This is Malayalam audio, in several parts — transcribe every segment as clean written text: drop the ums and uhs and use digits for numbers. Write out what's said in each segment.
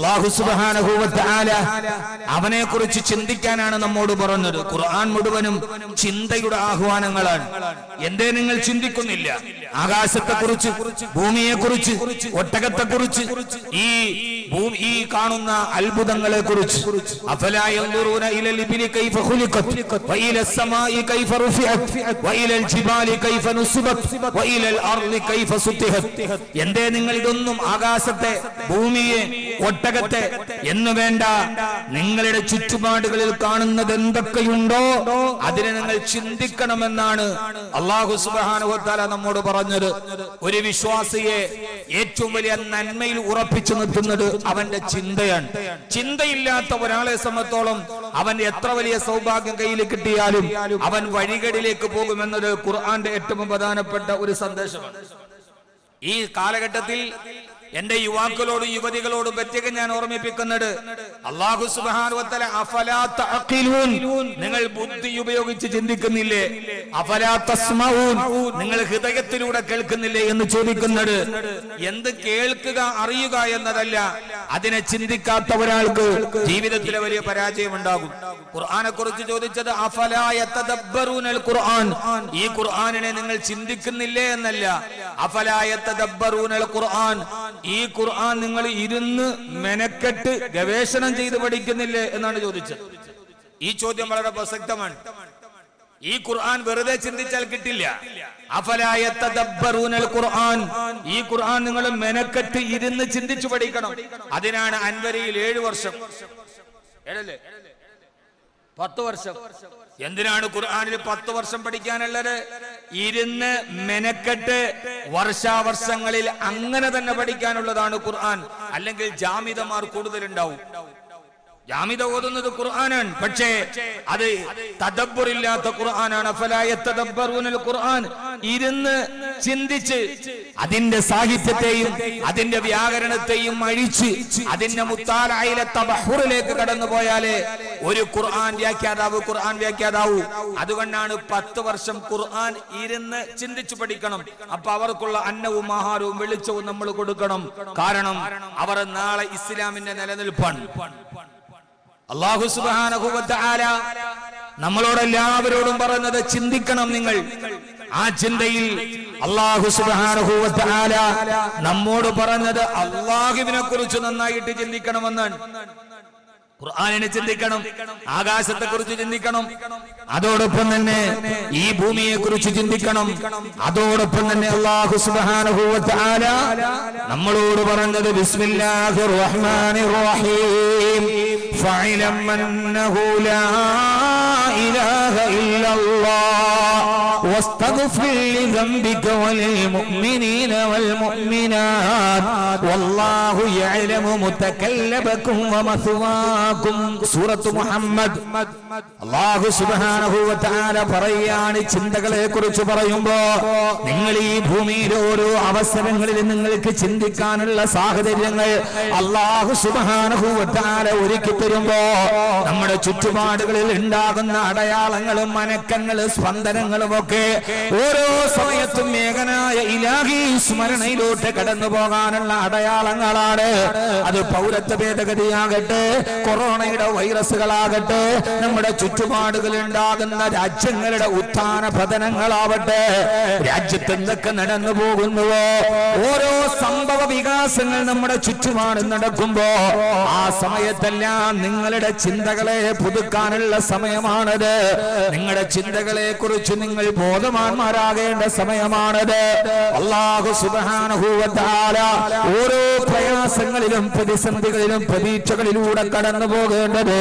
അല്ലാഹു സുബ്ഹാനഹു വ തആല അവനെ കുറിച്ച് ചിന്തിക്കാനാണ് നമ്മോട് പറഞ്ഞത്. ഖുർആൻ മുഴുവനും ചിന്തയുടെ ആഹ്വാനങ്ങളാണ്. എന്തേ നിങ്ങൾ ചിന്തിക്കുന്നില്ല? ആകാശത്തെക്കുറിച്ച്, ഭൂമിയെക്കുറിച്ച്, ഒട്ടകത്തെക്കുറിച്ച്, ഈ കാണുന്ന അത്ഭുതങ്ങളെ കുറിച്ച്. അഫലാ യൻദുറൂന ഇലൽ ഇബ്ലി കൈഫ ഖുലിഖത് വ ഇലസ് സമാഇ കൈഫ റുഫിഅത് വ ഇലൽ ജിബാലി കൈഫ നുസിബത് വ ഇലൽ അർളി കൈഫ സുത്തിഹത്. എന്തേ നിങ്ങൾ ഇതൊന്നും ആകാശത്തെ, ഭൂമിയെ, ഒട്ടകത്തെ എന്ന് വേണ്ട, നിങ്ങളുടെ ചുറ്റുപാടുകളിൽ കാണുന്നത് എന്തൊക്കെയുണ്ടോ അതിനെ നിങ്ങൾ ചിന്തിക്കണമെന്നാണ് അല്ലാഹു സുബ്ഹാനഹു വ തആല നമ്മോട് പറഞ്ഞത്. ഒരു വിശ്വാസിയെ ഏറ്റവും വലിയ നന്മയിൽ ഉറപ്പിച്ചു നിർത്തുന്നത് അവന്റെ ചിന്തയാണ്. ചിന്തയില്ലാത്ത ഒരാളെ സംബന്ധിച്ചോളം അവൻ എത്ര വലിയ സൗഭാഗ്യം കയ്യിൽ കിട്ടിയാലും അവൻ വഴികളിലേക്ക് പോകുമെന്നത് ഖുർആന്റെ ഏറ്റവും പ്രധാനപ്പെട്ട ഒരു സന്ദേശമാണ്. ഈ കാലഘട്ടത്തിൽ എന്റെ യുവാക്കളോടും യുവതികളോടും പ്രത്യേകം ഞാൻ ഓർമ്മിപ്പിക്കുന്നത്, അല്ലാഹു സുബ്ഹാനഹു വ തആല അഫലാ തഅഖിലൂൻ, നിങ്ങൾ ബുദ്ധി ഉപയോഗിച്ച് ചിന്തിക്കുന്നില്ലേ? അഫലാ തസ്മഊൻ, നിങ്ങൾ ഹൃദയത്തിലൂടെ കേൾക്കുന്നില്ലേ എന്ന് ചോദിക്കുന്നത്. എന്ത് കേൾക്കുക, അറിയുക എന്നതല്ല, അതിനെ ചിന്തിക്കാത്ത ഒരാൾക്ക് ജീവിതത്തിലെ വലിയ പരാജയം ഉണ്ടാകും. ഖുർആനെ കുറിച്ച് ചോദിച്ചത് അഫലാ യതദബ്ബറൂനൽ ഖുർആൻ, ഈ ഖുർആനിനെ നിങ്ങൾ ചിന്തിക്കുന്നില്ലേ എന്നല്ല. അഫലാ യതദബ്ബറൂനൽ ഖുർആൻ, ഈ ഖുർആൻ നിങ്ങൾ ഇരുന്ന് മെനക്കെട്ട് ഗവേഷണം ചെയ്ത് പഠിക്കുന്നില്ലേ എന്നാണ് ചോദിച്ചത്. ഈ ചോദ്യം വളരെ പ്രസക്തമാണ്. ഈ ഖുർആൻ വെറുതെ ചിന്തിച്ചാൽ കിട്ടില്ല. അഫലാ യതദബ്ബറൂനൽ ഖുർആൻ, ഈ ഖുർആൻ നിങ്ങൾ മെനക്കെട്ട് ഇരുന്ന് ചിന്തിച്ചു പഠിക്കണം. അതിനാണ് അൻവരിയിൽ 7 വർഷം, 10 വർഷം. എന്തിനാണ് ഖുർആനിൽ 10 വർഷം പഠിക്കാനുള്ളത്? ഇരുന്ന് മെനക്കെട്ട് വർഷാവർഷങ്ങളിൽ അങ്ങനെ തന്നെ പഠിക്കാനുള്ളതാണ് ഖുർആൻ. അല്ലെങ്കിൽ ജാമിദമാർ കൂടുതലുണ്ടാവും. ജാമിദ ഓതുന്നത് ഖുർആനാണ്, പക്ഷേ അത് തദബ്ബുറില്ലാത്ത ഖുർആനാണ്. അഫലാ യതദബ്ബറൂനൽ ഖുർആൻ, ഇരുന്ന് ചിന്തിച്ച് അതിന്റെ സാഹിത്യത്തെയും അതിന്റെ വ്യാകരണത്തെയും അഴിച്ച് അതിന്റെ മുത്താലയിലെ തബഹുറിലേക്ക് കടന്നു പോയാലേ ഒരു ഖുർആൻ വ്യാഖ്യാതാവൂ. അതുകൊണ്ടാണ് 10 വർഷം ഖുർആൻ ഇരുന്ന് ചിന്തിച്ചു പഠിക്കണം. അപ്പൊ അവർക്കുള്ള അന്നവും ആഹാരവും വെളിച്ചവും നമ്മൾ കൊടുക്കണം. കാരണം അവർ നാളെ ഇസ്ലാമിന്റെ നിലനിൽപ്പാണ്. അല്ലാഹു സുബ്ഹാനഹു വ തആല നമ്മളോടെല്ലാവരോടും പറഞ്ഞത് ചിന്തിക്കണം നിങ്ങൾ. ആ ചിന്തയിൽ അല്ലാഹു സുബ്ഹാനഹു വ തആല നമ്മോട് പറഞ്ഞത് അല്ലാഹുവിനെ കുറിച്ച് നന്നായിട്ട് ചിന്തിക്കണമെന്നാണ്. ഖുർആനിനെ ചിന്തിക്കണം, ആകാശത്തെ കുറിച്ച് ചിന്തിക്കണം, അതോടൊപ്പം തന്നെ ഈ ഭൂമിയെ കുറിച്ച് ചിന്തിക്കണം. അതോടൊപ്പം തന്നെ അല്ലാഹു സുബ്ഹാനഹു വ തആല നമ്മളോട് പറഞ്ഞത് ബിസ്മില്ലാഹിർ റഹ്മാനിർ റഹീം ഫഅലം അന്നഹു ലാ ഇലാഹ ഇല്ലല്ലാഹ് വസ്തഗ്ഫിർ ലിദംബിക വലിൽ മുഅ്മിനീന വൽ മുഅ്മിനാത്ത് വല്ലാഹു യഅലമു മുതകല്ലബകും വമസ്വാകും. സൂറത്ത് മുഹമ്മദ്. അല്ലാഹു സുബ്ഹാനഹു വ തആല പറയാണ്, ചിന്തകളെ കുറിച്ച് പറയുമ്പോ നിങ്ങൾ ഈ ഭൂമിയിലെ ഓരോ അവസരങ്ങളിൽ നിങ്ങൾക്ക് ചിന്തിക്കാനുള്ള സാഹചര്യങ്ങൾ അല്ലാഹു സുബ്ഹാനഹു വ തആല ഒരുക്കി തരുമ്പോ നമ്മുടെ ചുറ്റുപാടുകളിൽ ഉണ്ടാകുന്ന അടയാളങ്ങളും അനക്കങ്ങളും സ്പന്ദനങ്ങളും ഒക്കെ ഓരോ സമയത്തും ഏകനായ ഇലാഹി സ്മരണയിലോട്ട് കടന്നു പോകാനുള്ള അടയാളങ്ങളാണ്. അത് പൗരത്വ ഭേദഗതിയാകട്ടെ, കൊറോണയുടെ വൈറസുകളാകട്ടെ, നമ്മുടെ ചുറ്റുപാടുകളിൽ ഉണ്ടാകുന്ന രാജ്യങ്ങളുടെ ഉത്ഥാന പതനങ്ങളാവട്ടെ, രാജ്യത്ത് എന്തൊക്കെ നടന്നു പോകുന്നുവോ ഓരോ സംഭവ വികാസങ്ങൾ നമ്മുടെ ചുറ്റുപാട് നടക്കുമ്പോ ആ സമയത്തെല്ലാം നിങ്ങളുടെ ചിന്തകളെ പുതുക്കാനുള്ള സമയമാണത്. നിങ്ങളുടെ ചിന്തകളെ കുറിച്ച് നിങ്ങൾ ബോധവാന്മാരാകേണ്ട സമയമാണത്. അല്ലാഹു സുബ്ഹാനഹു വ തആല ഓരോ പ്രയാസങ്ങളിലും പ്രതിസന്ധികളിലും പ്രതീക്ഷകളിലൂടെ കടന്നു പോകേണ്ടത്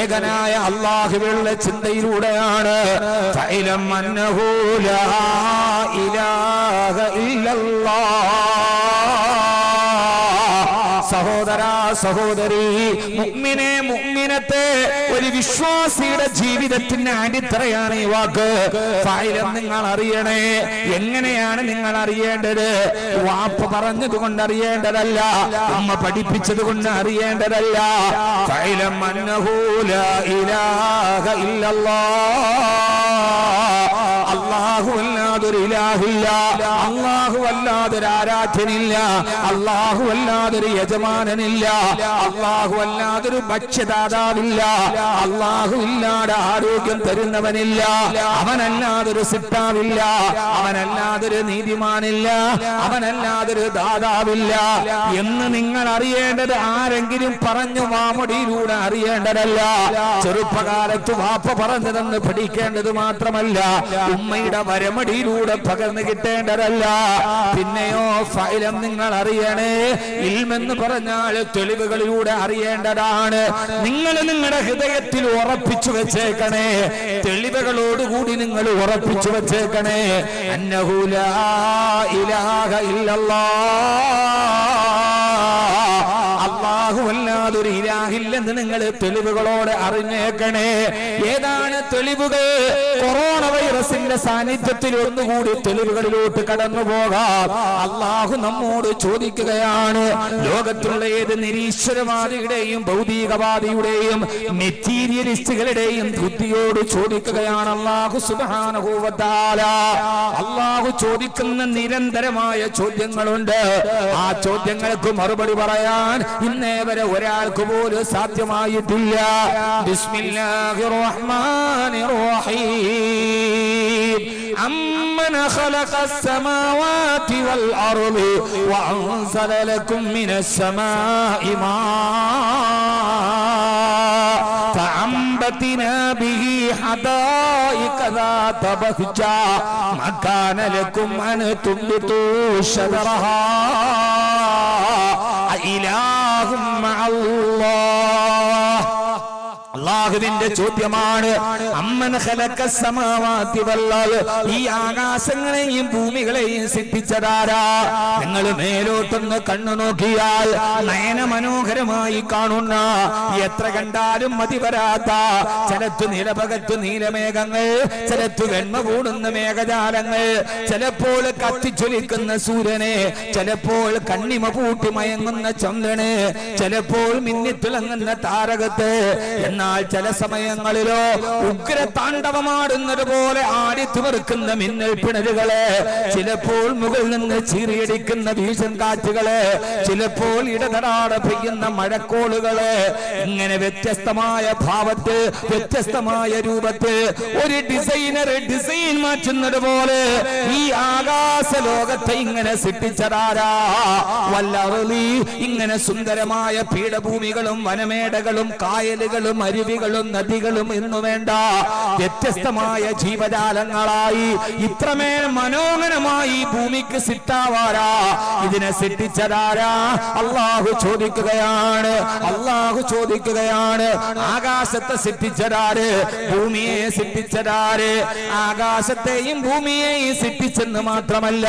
ഏകനായ അല്ലാഹുവിലുള്ള ചിന്തയിലൂടെയാണ്. ഫഅലം അന്നഹു ലാ ഇലാഹ ഇല്ലല്ലാഹ്. സഹോദരാ സഹോദരി, മുഅ്മിനെ മുഅ്മിനത്തെ, ഒരു വിശ്വാസിയുടെ ജീവിതത്തിന്റെ അടിത്തറയാണ് ഈ വാക്ക്. ഫഅലം, നിങ്ങൾ അറിയണേ. എങ്ങനെയാണ് നിങ്ങൾ അറിയേണ്ടത്? വാപ്പ പറഞ്ഞത് കൊണ്ട് അറിയേണ്ടതല്ല, അമ്മ പഠിപ്പിച്ചത് കൊണ്ട് അറിയേണ്ടതല്ല. ഫഅലം അന്നഹു ലാ ഇലാഹ ഇല്ലല്ലാഹ്. അല്ലാഹു അല്ലാഹു അല്ലാതൊരു ഇലാഹില്ല, അല്ലാഹു അല്ലാതൊരു ആരാധ്യനില്ല, അല്ലാഹു അല്ലാതൊരു യജമാനനില്ല, അല്ലാഹു അല്ലാതൊരു ഭക്ഷ്യദാതാവില്ല, അല്ലാഹു ഇല്ലാതെ ആരോഗ്യം തരുന്നവനില്ല, അവനല്ലാതൊരു സിട്ടാവില്ല, അവനല്ലാതൊരു നീതിമാനില്ല, അവനല്ലാതൊരു ദാതാവില്ല എന്ന് നിങ്ങൾ അറിയേണ്ടത് ആരെങ്കിലും പറഞ്ഞു മാമടിയിലൂടെ അറിയേണ്ടതല്ല. ചെറുപ്പകാലത്ത് വാപ്പ പറഞ്ഞതെന്ന് പഠിക്കേണ്ടത് മാത്രമല്ല, ഉമ്മയുടെ വരമടിയിലൂടെ പകർന്നു കിട്ടേണ്ടതല്ല. പിന്നെയോ ഫൈലം നിങ്ങൾ അറിയണേ. ഇൽമെന്ന് പറഞ്ഞാൽ തെളിവുകളിലൂടെ അറിയേണ്ടതാണ്. നിങ്ങൾ നിങ്ങളുടെ ഹൃദയത്തിൽ ഉറപ്പിച്ചു വെച്ചേക്കണേ, തെളിവുകളോടുകൂടി നിങ്ങൾ ഉറപ്പിച്ചു വെച്ചേക്കണേ. അന്നഹു ലാ ഇലാഹ ഇല്ലല്ലാഹ്, അല്ലാഹു അല്ലാതൊരു ഇലാഹില്ലെന്ന് നിങ്ങൾ തെളിവുകളോടെ അറിഞ്ഞേക്കണേ. ഏതാണ് തെളിവുകൾ? കൊറോണ വൈറസിന്റെ സാന്നിധ്യത്തിൽ ഒന്നുകൂടി തെളിവുകളിലോട്ട് കടന്നു പോകാം. അല്ലാഹു നമ്മോട് ചോദിക്കുകയാണ്, ലോകത്തുള്ള ഏത് നിരീശ്വരവാദിയുടെയും ഭൗതികവാദിയുടെയും മെറ്റീരിയലിസ്റ്റുകളുടെയും ബുദ്ധിയോട് ചോദിക്കുകയാണ് അല്ലാഹു സുബ്ഹാനഹു വ തആല. അല്ലാഹു ചോദിക്കുന്ന നിരന്തരമായ ചോദ്യങ്ങളുണ്ട്. ആ ചോദ്യങ്ങൾക്ക് മറുപടി പറയാൻ ഇന്നേ വരെ ഒരാൾക്ക് പോലും സാധ്യമായിട്ടില്ല. ബിസ്മില്ലാഹിർ റഹ്മാനിർ റഹീം. അമ്മൻ ഖലഖസ് സമാവാതി വൽ അർളി വഅൻസല ലക്കും മിനസ് സമാഇ മാഅൻ فأنبتنا به حدائق ذات بهجة ما كان لكم أن تنبتوا شجرها إله مع الله. അല്ലാഹുവിന്റെ ചോദ്യമാണ്, അമ്മൻ ഖലഖസ് സമാവാതി വൽ അർള്, ഈ ആകാശങ്ങളെയും ഭൂമികളെയും സൃഷ്ടിച്ചതാരാ? നിങ്ങൾ മേലോട്ടൊന്ന് കണ്ണു നോക്കിയാൽ നയന മനോഹരമായി കാണുന്ന, എത്ര കണ്ടാലും മതി വരാത്ത, ചിലത്തു നിലപകത്തു നീലമേഘങ്ങൾ, ചിലത്തു വെണ്മ കൂടുന്ന മേഘജാലങ്ങൾ, ചിലപ്പോൾ കത്തിച്ചൊലിക്കുന്ന സൂര്യനെ, ചിലപ്പോൾ കണ്ണിമ പൂട്ടി മയങ്ങുന്ന ചന്ദ്രന്, ചിലപ്പോൾ മിന്നിത്തിളങ്ങുന്ന താരകത്തെ. എന്നാൽ ചില സമയങ്ങളിലോ ഉഗ്ര താണ്ഡവമാടുന്നത് പോലെ ആടിത്തിവർക്കുന്ന മിന്നൽ പിണരുകളെ, ചിലപ്പോൾ മുകളിൽ നിന്ന് ചീറിയടിക്കുന്ന വീശൻ കാറ്റുകളെ, ചിലപ്പോൾ ഇടതടാടെ പെയ്യുന്ന മഴക്കോളുകളെ, ഇങ്ങനെ വ്യത്യസ്തമായ ഭാവത്തിൽ വ്യത്യസ്തമായ രൂപത്തിൽ ഒരു ഡിസൈനർ ഡിസൈൻ മാറ്റുന്നത് പോലെ ഈ ആകാശ ലോകത്തെ ഇങ്ങനെ സൃഷ്ടിച്ചതാരാ? വല്ലറുളി, ഇങ്ങനെ സുന്ദരമായ പീഠഭൂമികളും വനമേടകളും കായലുകളും അരുവികളും നദികളും എന്നു വേണ്ട വ്യത്യസ്തമായ ജീവജാലങ്ങളായി ഇത്രമേൽ മനോഹരമായി ഭൂമിക്ക് സിട്ടാവാരാ? ഇതിനെ സൃഷ്ടിച്ചതാരാ? അല്ലാഹു ചോദിക്കുകയാണ്. അല്ലാഹു ചോദിക്കുകയാണ്, ആകാശത്തെ സൃഷ്ടിച്ചതാര്? ഭൂമിയെ സൃഷ്ടിച്ചതാര്? ആകാശത്തെയും ഭൂമിയെയും സൃഷ്ടിച്ചെന്ന് മാത്രമല്ല,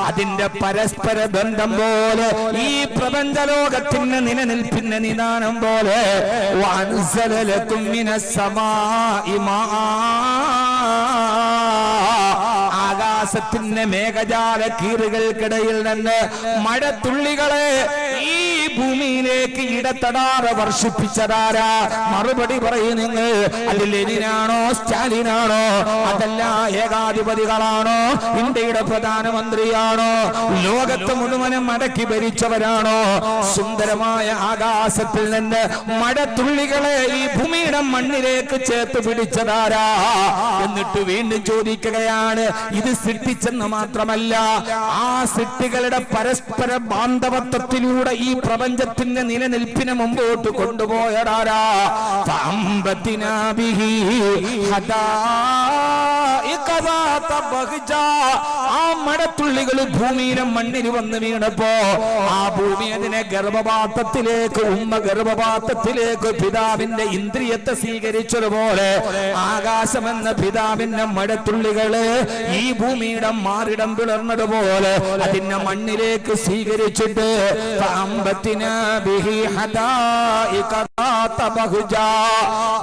അതിന്റെ പരസ്പര ബന്ധം പോലെ ഈ പ്രപഞ്ച ലോകത്തിന്റെ നിലനിൽപ്പിന്റെ നിദാനം പോലെ വഅൻസലലകും മിനസ് സമാഇ മാഅൻ, ആകാശത്തിന്റെ മേഘജാല കീറുകൾക്കിടയിൽ നിന്ന് മഴത്തുള്ളികളെ ഈ ഭൂമിയിലേക്ക് ഇടത്തടാതെ വർഷിപ്പിച്ചതാരാ? മറുപടി പറയും നിങ്ങൾ. അത് ലെനിനാണോ സ്റ്റാലിനാണോ? അതല്ല ഏകാധിപതികളാണോ? ഇന്ത്യയുടെ പ്രധാനമന്ത്രിയാണോ? ലോകത്ത് മുഴുവനും അടക്കി ഭരിച്ചവരാണോ? സുന്ദരമായ ആകാശത്തിൽ നിന്ന് മഴത്തുള്ളികളെ ഈ ഭൂമിയുടെ മണ്ണിലേക്ക് ചേർത്ത് പിടിച്ചതാരാ? എന്നിട്ട് വീണ്ടും ചോദിക്കുകയാണ്, ഇത് സൃഷ്ടിച്ചെന്ന് മാത്രമല്ല, ആ സൃഷ്ടികളുടെ പരസ്പര ബാന്ധവത്വത്തിലൂടെ ഈ പ്രപഞ്ചത്തിന്റെ നിലനിൽപ്പിനെ മുമ്പോട്ട് കൊണ്ടുപോയതാരാ? ഫഅംബതിനാ ബിഹി ഹദായിഖ ദാത ബഹ്ജ, ആ മഴത്തുള്ളികൾ ഭൂമിയിലെ മണ്ണിൽ വന്ന് വീണപ്പോ ആ ഭൂമി അതിനെ ഗർഭപാത്രത്തിലേക്ക്, ഉമ്മ ഗർഭപാത്രത്തിലേക്ക് പിതാവിന്റെ ഇന്ദ്രിയത്തെ സ്വീകരിച്ചതുപോലെ ആകാശമെന്ന പിതാവിന്റെ മഴത്തുള്ളികള് ഈ ഭൂമിയുടെ മാറിടം പിളർന്നതുപോലെ അതിനെ മണ്ണിലേക്ക് സ്വീകരിച്ചിട്ട്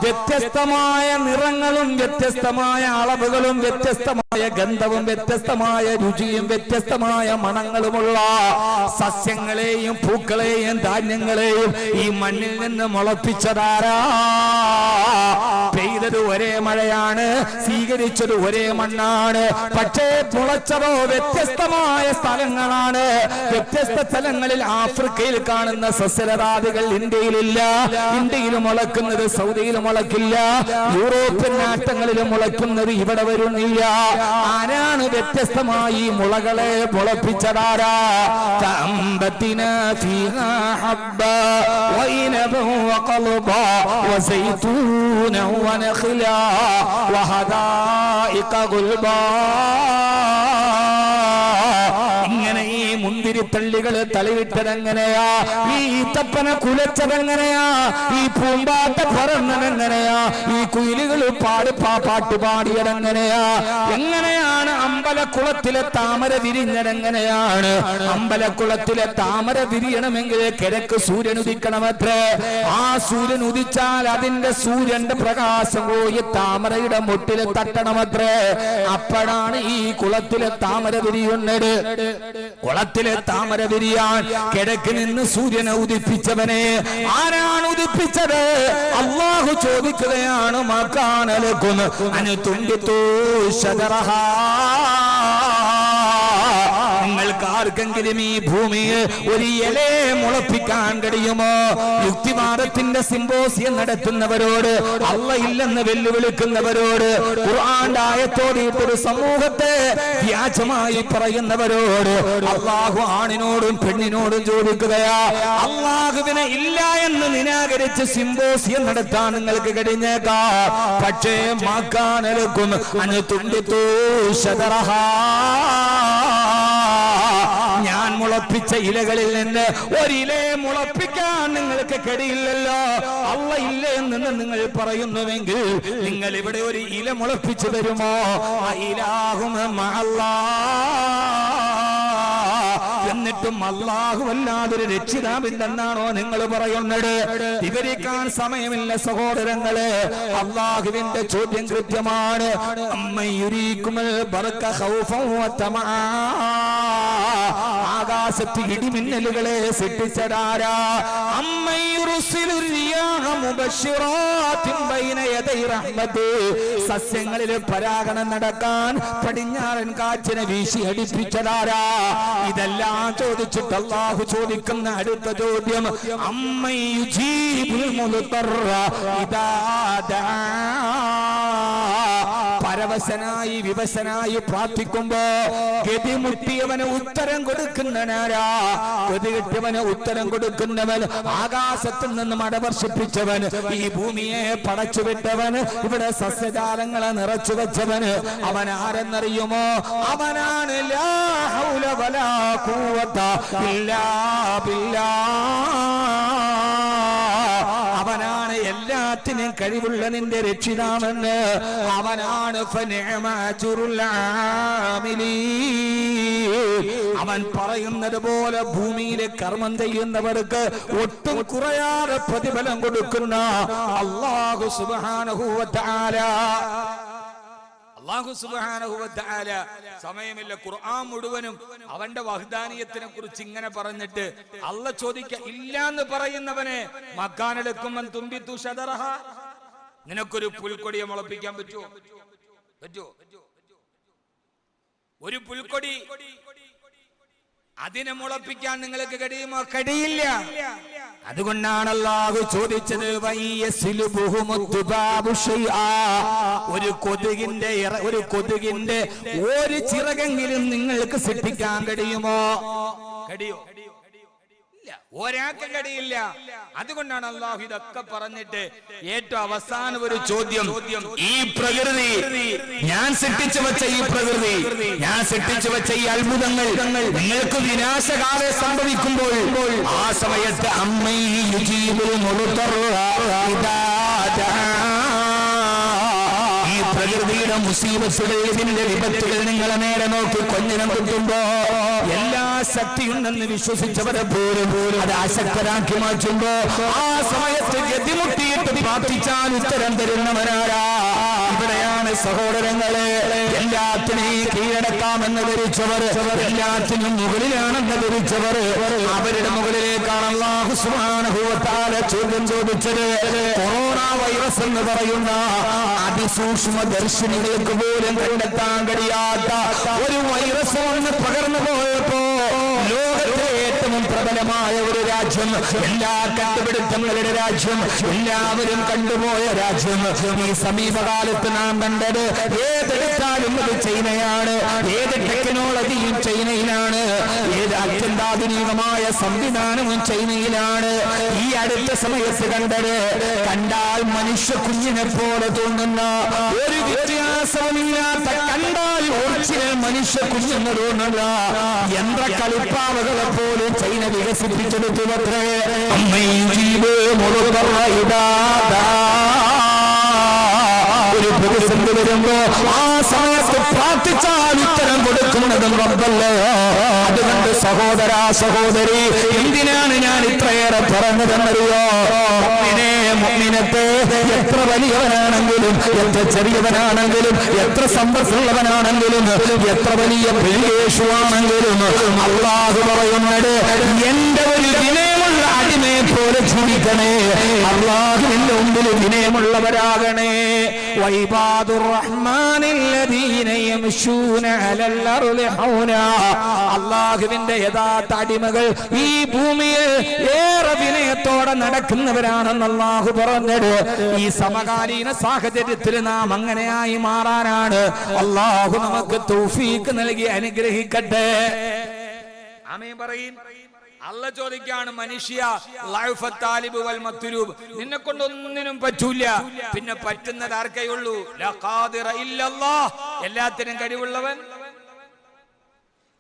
വ്യത്യസ്തമായ നിറങ്ങളും വ്യത്യസ്തമായ അളവുകളും വ്യത്യസ്തമായ ഗന്ധവും വ്യത്യസ്തമായ രുചിയും വ്യത്യസ്തമായ മണങ്ങളുമുള്ള സസ്യങ്ങളെയും പൂക്കളെയും ധാന്യങ്ങളെയും ഈ മണ്ണിൽ നിന്ന് മുളപ്പിച്ചതാരാ? പെയ്തത് ഒരേ മഴയാണ്, സ്വീകരിച്ചത് ഒരേ മണ്ണാണ്. പക്ഷേ മുളച്ചതോ വ്യത്യസ്തമായ സ്ഥലങ്ങളാണ്. വ്യത്യസ്ത സ്ഥലങ്ങളിൽ ആഫ്രിക്കയിൽ കാണുന്ന സസ്യലതാദികൾ ഇന്ത്യയിലില്ല. ഇന്ത്യയിൽ മുളക്കുന്നത് സൗദിയിൽ മുളക്കില്ല. യൂറോപ്യൻ രാഷ്ട്രങ്ങളിൽ മുളക്കുന്നത് ഇവിടെ വരുന്നില്ല. ആരാണ് വ്യത്യസ്തമായി മുളകളെ മുളപ്പിച്ചതാരാ? തഅംബതിനാ ഫീഹാ ഹബ്ബ വഇനബ വഖൽബ വസൈതൂന വനഖല വഹദായിക ഗുൽബ. ഇങ്ങനെ ഈ മുന്തിരിത്തള്ളികൾ തളിവിട്ടതെങ്ങനെയാ? ഈ ഈത്തപ്പന കുലച്ചതെങ്ങനെയാ? ഈ പൂമ്പാറ്റ പറന്നതെങ്ങനെയാ? ഈ കുയിലുകൾ പാട്ട് പാടിയതെങ്ങനെയാ? എങ്ങനെയാണ് അമ്പലക്കുളത്തിലെ താമര വിരിഞ്ഞതെങ്ങനെയാണ്? അമ്പലക്കുളത്തിലെ താമര വിരിയണമെങ്കിൽ കിഴക്ക് സൂര്യൻ ഉദിക്കണമത്രേ. ആ സൂര്യൻ ഉദിച്ചാൽ അതിന്റെ സൂര്യന്റെ പ്രകാശം പോയി താമരയുടെ മുട്ടിൽ തട്ടണമത്രേ. അപ്പോഴാണ് ഈ കുളത്തിലെ താമര വിരിയുന്നത്. കുളത്തിലെ താമര വിരിയാൻ കിഴക്ക് നിന്ന് സൂര്യനെ ഉദിപ്പിച്ചവനെ ആരാണ് ഉദിപ്പിച്ചത്? അല്ലാഹു ചോദിക്കുകയാണ്, മക്കാനലക്കും അനുതുണ്ടിത്തൂ ശജറഹാ. നിങ്ങൾക്ക് ആർക്കെങ്കിലും ഈ ഭൂമിയിൽ ഒരു ഇലയെ മുളപ്പിക്കാൻ കഴിയുമോ? യുക്തിവാദത്തിന്റെ സിംബോസിയം നടത്തുന്നവരോട്, അല്ലാഹ് ഇല്ലെന്ന് വെല്ലുവിളിക്കുന്നവരോട്, ഖുർആന്റെ ആയത്തോടിയിട്ടൊരു സമൂഹത്തെ വ്യാജമായി പറയുന്നവരോട് അല്ലാഹു ആണിനോടും പെണ്ണിനോടും ചോദിക്കുകയാ, അല്ലാഹുവിനെ ഇല്ല എന്ന് നിരാകരിച്ച് സിംബോസിയം നടത്താൻ നിങ്ങൾക്ക് കഴിഞ്ഞേക്കാം. പക്ഷേ മാക്കാനലക്കും അനുതുണ്ടിത്തൂ ശജറഹാ. ഞാൻ മുളപ്പിച്ച ഇലകളിൽ നിന്ന് ഒരിലയെ മുളപ്പിക്കാൻ നിങ്ങൾക്ക് കഴിയില്ലല്ലോ. അല്ലാഹ് ഇല്ല എന്ന് നിങ്ങൾ പറയുന്നുവെങ്കിൽ നിങ്ങൾ ഇവിടെ ഒരു ഇല മുളപ്പിച്ചു തരുമോ? ഇലാഹും എന്നിട്ടും അല്ലാഹു അല്ലാതൊരു രക്ഷിതാവില്ലെന്നാണോ നിങ്ങൾ പറയുന്നത്? വിവരിക്കാൻ സമയമില്ല സഹോദരങ്ങളെ. അല്ലാഹുവിന്റെ ചോദ്യം കൃത്യമാണ്. ആകാശത്ത് ഇടിമിന്നലുകളെ സൃഷ്ടിച്ചതാരാ? സസ്യങ്ങളിൽ പരാഗണം നടക്കാൻ പടിഞ്ഞാറൻ കാറ്റിനെ വീശി അടിപ്പിച്ചതാരാ? ഇതെല്ലാം ചോദിച്ചിട്ട് അല്ലാഹു ചോദിക്കുന്ന അടുത്ത ചോദ്യം, പരവശനായി വിവശനായി പ്രാർത്ഥിക്കുമ്പോ ഗതിമുട്ടിയവന് ഉത്തരം കൊടുക്കുന്നവനാരാ? ഗതി കിട്ടിയവന് ഉത്തരം കൊടുക്കുന്നവൻ, ആകാശത്തു നിന്ന് മഴ വർഷിപ്പിച്ചവൻ, ഈ ഭൂമിയെ പടച്ചുവിട്ടവന്, ഇവിടെ സസ്യജാലങ്ങളെ നിറച്ചു വെച്ചവന്, അവൻ ആരെന്നറിയുമോ? അവനാണ് ലാ ഹൗല വലാ ഖുവത ഇല്ലാ ബില്ലാഹ്. അവനാണ് എല്ലാത്തിനും കഴിവുള്ള നിന്റെ രക്ഷിതാവെന്ന്. അവനാണ് അവൻ പറയുന്നത് പോലെ ഭൂമിയിലെ കർമ്മം ചെയ്യുന്നവർക്ക് ഒട്ടും കുറയാതെ പ്രതിഫലം കൊടുക്കുന്ന അല്ലാഹു സുബ്ഹാനഹു വ തആല. അല്ലാഹു സുബ്ഹാനഹു വ തആല സമയമില്ല, ഖുർആൻ മുഴുവനും അവന്റെ വഹ്ദാനിയത്തിനെ കുറിച്ച് ഇങ്ങനെ പറഞ്ഞിട്ട് അല്ലാഹ് ചോദിക്ക, ഇല്ലാന്ന് പറയുന്നവനെ മക്കാനെടുക്കുമ്പൻ തുമ്പിത്തു ശദറഹ. നിനക്കൊരു പുൽക്കൊടിയെ മുളപ്പിക്കാൻ പറ്റുമോ? ഒരു പുൽക്കൊടി അതിനെ മുളപ്പിക്കാൻ നിങ്ങൾക്ക് കഴിയുമോ? കഴിയില്ല. അതുകൊണ്ടാണ് അല്ലാഹു ചോദിച്ചത്, ഒരു കൊതുകിന്റെ ഒരു ചിറകെങ്കിലും നിങ്ങൾക്ക് സൃഷ്ടിക്കാൻ കഴിയുമോ? കഴിയോ? ഒരാൾക്കും കഴിയില്ല. അതുകൊണ്ടാണ് അല്ലാഹു ഇതൊക്കെ പറഞ്ഞിട്ട് ഏറ്റവും അവസാനം ഒരു ചോദ്യം, ഈ പ്രകൃതി ഞാൻ സൃഷ്ടിച്ചു വെച്ച ഈ പ്രകൃതി, ഞാൻ സൃഷ്ടിച്ചു വെച്ച ഈ അത്ഭുതങ്ങൾ നിങ്ങൾക്ക് വിനാശകാലം സംഭവിക്കുമ്പോൾ ആ സമയത്ത് ഈ പ്രകൃതിയുടെ മുസീബത്തുകൾ, ഇതിന്റെ വിപത്തുകൾ നിങ്ങളെ നേരെ നോക്കി കൊഞ്ഞനം കുത്തുമ്പോ എല്ലാ ശക്തിയുണ്ടെന്ന് വിശ്വസിച്ചവരെ പോലും അത് അശക്തരാക്കി മാറ്റുമ്പോ ആ സമയത്ത് ഗതിമുട്ടിയിട്ട് പ്രാർത്ഥിച്ചാൽ ഉത്തരം തരുന്നവരാരാ? ഇവിടെയാണ് സഹോദരങ്ങളെ എല്ലാത്തിനെയും കീഴടക്കാമെന്ന് ധരിച്ചവർ, എല്ലാത്തിനും മുകളിലാണെന്ന് ധരിച്ചവർ, അവരുടെ മുകളിലേക്കാണ് അല്ലാഹു സുബ്ഹാനഹു വ തആല ചോദ്യം ചോദിച്ചത്. കൊറോണ വൈറസ് എന്ന് പറയുന്ന അതിസൂക്ഷ്മ ദർശനികൾക്ക് പോലും കണ്ടെത്താൻ കഴിയാത്ത ഒരു വൈറസ് വന്ന് പകർന്നു പോയപ്പോ ലോകത്തെ ഏറ്റവും പ്രബലമായ ഒരു രാജ്യം, എല്ലാ കണ്ടുപിടുത്തങ്ങളുടെ രാജ്യം, എല്ലാവരും കണ്ടുപോയ രാജ്യം, ഈ സമീപകാലത്ത് നാം കണ്ടത് ഏതെടുത്താലും അത് ചൈനയാണ്, ഏത് ടെക്നോളജിയും ചൈനയിലാണ്, ഏത് അത്യന്താധുനികമായ സംവിധാനവും ചൈനയിലാണ്. ഈ അടുത്ത സമയത്ത് കണ്ടത് കണ്ടാൽ മനുഷ്യ കുഞ്ഞിനെ പോലെ തോന്നുന്ന ഒരു വ്യത്യാസവുമില്ലാത്ത, കണ്ടാൽ ഒറിജിനൽ മനുഷ്യ കുഞ്ഞെന്ന് തോന്നുന്ന യന്ത്രക്കളിപ്പാവകളെ പോലും ചൈന വികസിപ്പിച്ചെടുത്തു. അത്രേ ഒരു പ്രതിസന്ധി വരുമ്പോ ആ സമയത്ത് പ്രാർത്ഥിച്ചാൽ ഉത്തരം കൊടുക്കുന്നതും റബ്ബല്ലേ. അതുകൊണ്ട് സഹോദരാ സഹോദരി, എന്തിനാണ് ഞാൻ ഇത്രയേറെ പറഞ്ഞതെന്നറിയോ? മുഅ്മിനത്തെ എത്ര വലിയവനാണെങ്കിലും, എത്ര ചെറിയവനാണെങ്കിലും, എത്ര സമ്പത്തുള്ളവനാണെങ്കിലും, എത്ര വലിയ യേശുവാണെങ്കിലും അല്ലാഹു പറയുന്നത് എന്റെ ഒരു വിനയമുള്ള അടിമയെ പോലെ ജീവിക്കണേ, അല്ലാഹുവിന്റെ മുമ്പിൽ വിനയമുള്ളവരാകണേ. വൈബാദുർ റഹ്മാനില്ലദീന യംശൂന അലൽ അർളി ഹൗനാ. അല്ലാഹുവിന്റെ യഥാർത്ഥ അടിമകൾ ഈ ഭൂമിയിൽ ഏറെ വിനയത്തോടെ നടക്കുന്നവരാണെന്ന് അല്ലാഹു പറഞ്ഞത്. ഈ സമകാലീന സാഹചര്യത്തിൽ നാം അങ്ങനെയായി മാറാനാണ് അല്ലാഹു നമുക്ക് തൗഫീഖ് നൽകി അനുഗ്രഹിക്കട്ടെ. ആമീൻ പറയീൻ. അല്ലാഹ് ചോദിക്കാണ്, മനുഷ്യ ലഅഫത്താലിബ് വൽ മത്ലൂബ്, നിന്നെ കൊണ്ടൊന്നിനും പറ്റൂല, പിന്നെ പറ്റുന്നത് ആർക്കേ ഉള്ളൂ? ലാ ഖാദിറ ഇല്ലല്ലാഹ്, എല്ലാത്തിനും കഴിവുള്ളവൻ,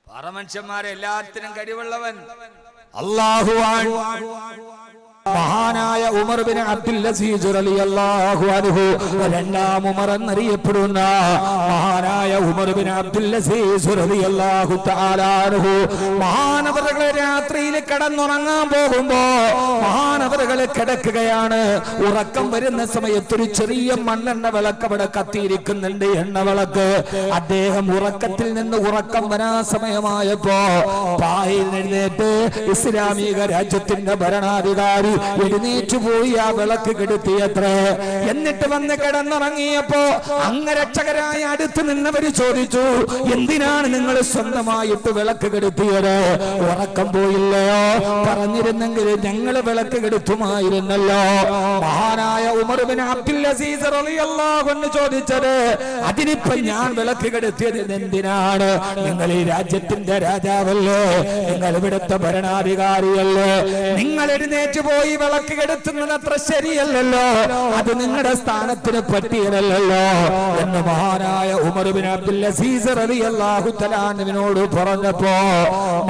പരമനുഷ്യന്മാരെ എല്ലാത്തിനും കഴിവുള്ളവൻ അല്ലാഹുവാണ്. മഹാനായ ഉമർ ബിൻ അബ്ദുൽ അസീസ് റളിയല്ലാഹു അൻഹു, രണ്ടാം ഉമർ എന്നറിയപ്പെടുന്ന മഹാനായ ഉമർ ബിൻ അബ്ദുൽ അസീസ് റളിയല്ലാഹു തആല അൻഹു, മഹാനവറുകളെ രാത്രിയിൽ കിടന്നുറങ്ങാൻ പോകുമ്പോ മഹാനവറുകളെ കിടക്കുകയാണ്. ഉറക്കം വരുന്ന സമയത്ത് ഒരു ചെറിയ മണ്ണെണ്ണ വിളക്ക് അവിടെ കത്തിയിരിക്കുന്നുണ്ട്, എണ്ണ വിളക്ക്. അദ്ദേഹം ഉറക്കത്തിൽ നിന്ന് ഉറക്കം വരാൻ സമയമായപ്പോ പായിൽ എഴുന്നേറ്റ് ഇസ്ലാമിക രാജ്യത്തിന്റെ ഭരണാധികാരി എഴുന്നേറ്റ് പോയി ആ വിളക്ക് കെടുത്തിയത്രേ. എന്നിട്ട് വന്ന് കിടന്നുറങ്ങിയപ്പോ അംഗരക്ഷകരായ അടുത്ത് നിന്നവര് ചോദിച്ചു, എന്തിനാണ് നിങ്ങൾ സ്വന്തമായിട്ട് വിളക്ക് കെടുത്തിയത്? ഉറക്കം പോയില്ലയോ? പറഞ്ഞിരുന്നെങ്കിൽ ഞങ്ങള് വിളക്ക് കെടുത്തുമായിരുന്നല്ലോ. മഹാനായ ഉമർ ബിൻ അബ്ദുൽ അസീസ് റളിയല്ലാഹു അൻഹു ചോദിച്ചത്, അതിനിപ്പോ ഞാൻ വിളക്ക് കെടുത്തിയത് എന്തിനാണ്? നിങ്ങൾ ഈ രാജ്യത്തിന്റെ രാജാവല്ലേ, നിങ്ങൾ ഇവിടുത്തെ ഭരണാധികാരിയല്ലേ, നിങ്ങൾ എഴുന്നേറ്റ് പോയി വിളക്ക് കെടുത്തുന്നത് അത്ര ശരിയല്ലല്ലോ, അത് നിങ്ങളുടെ സ്ഥാനത്തിന് പറ്റിയതല്ലോ എന്ന് മഹാനായ ഉമർ ബിൻ അബ്ദുൽ അസീസ് റളിയല്ലാഹു തആല അൻഹുവിനോട് പറഞ്ഞപ്പോ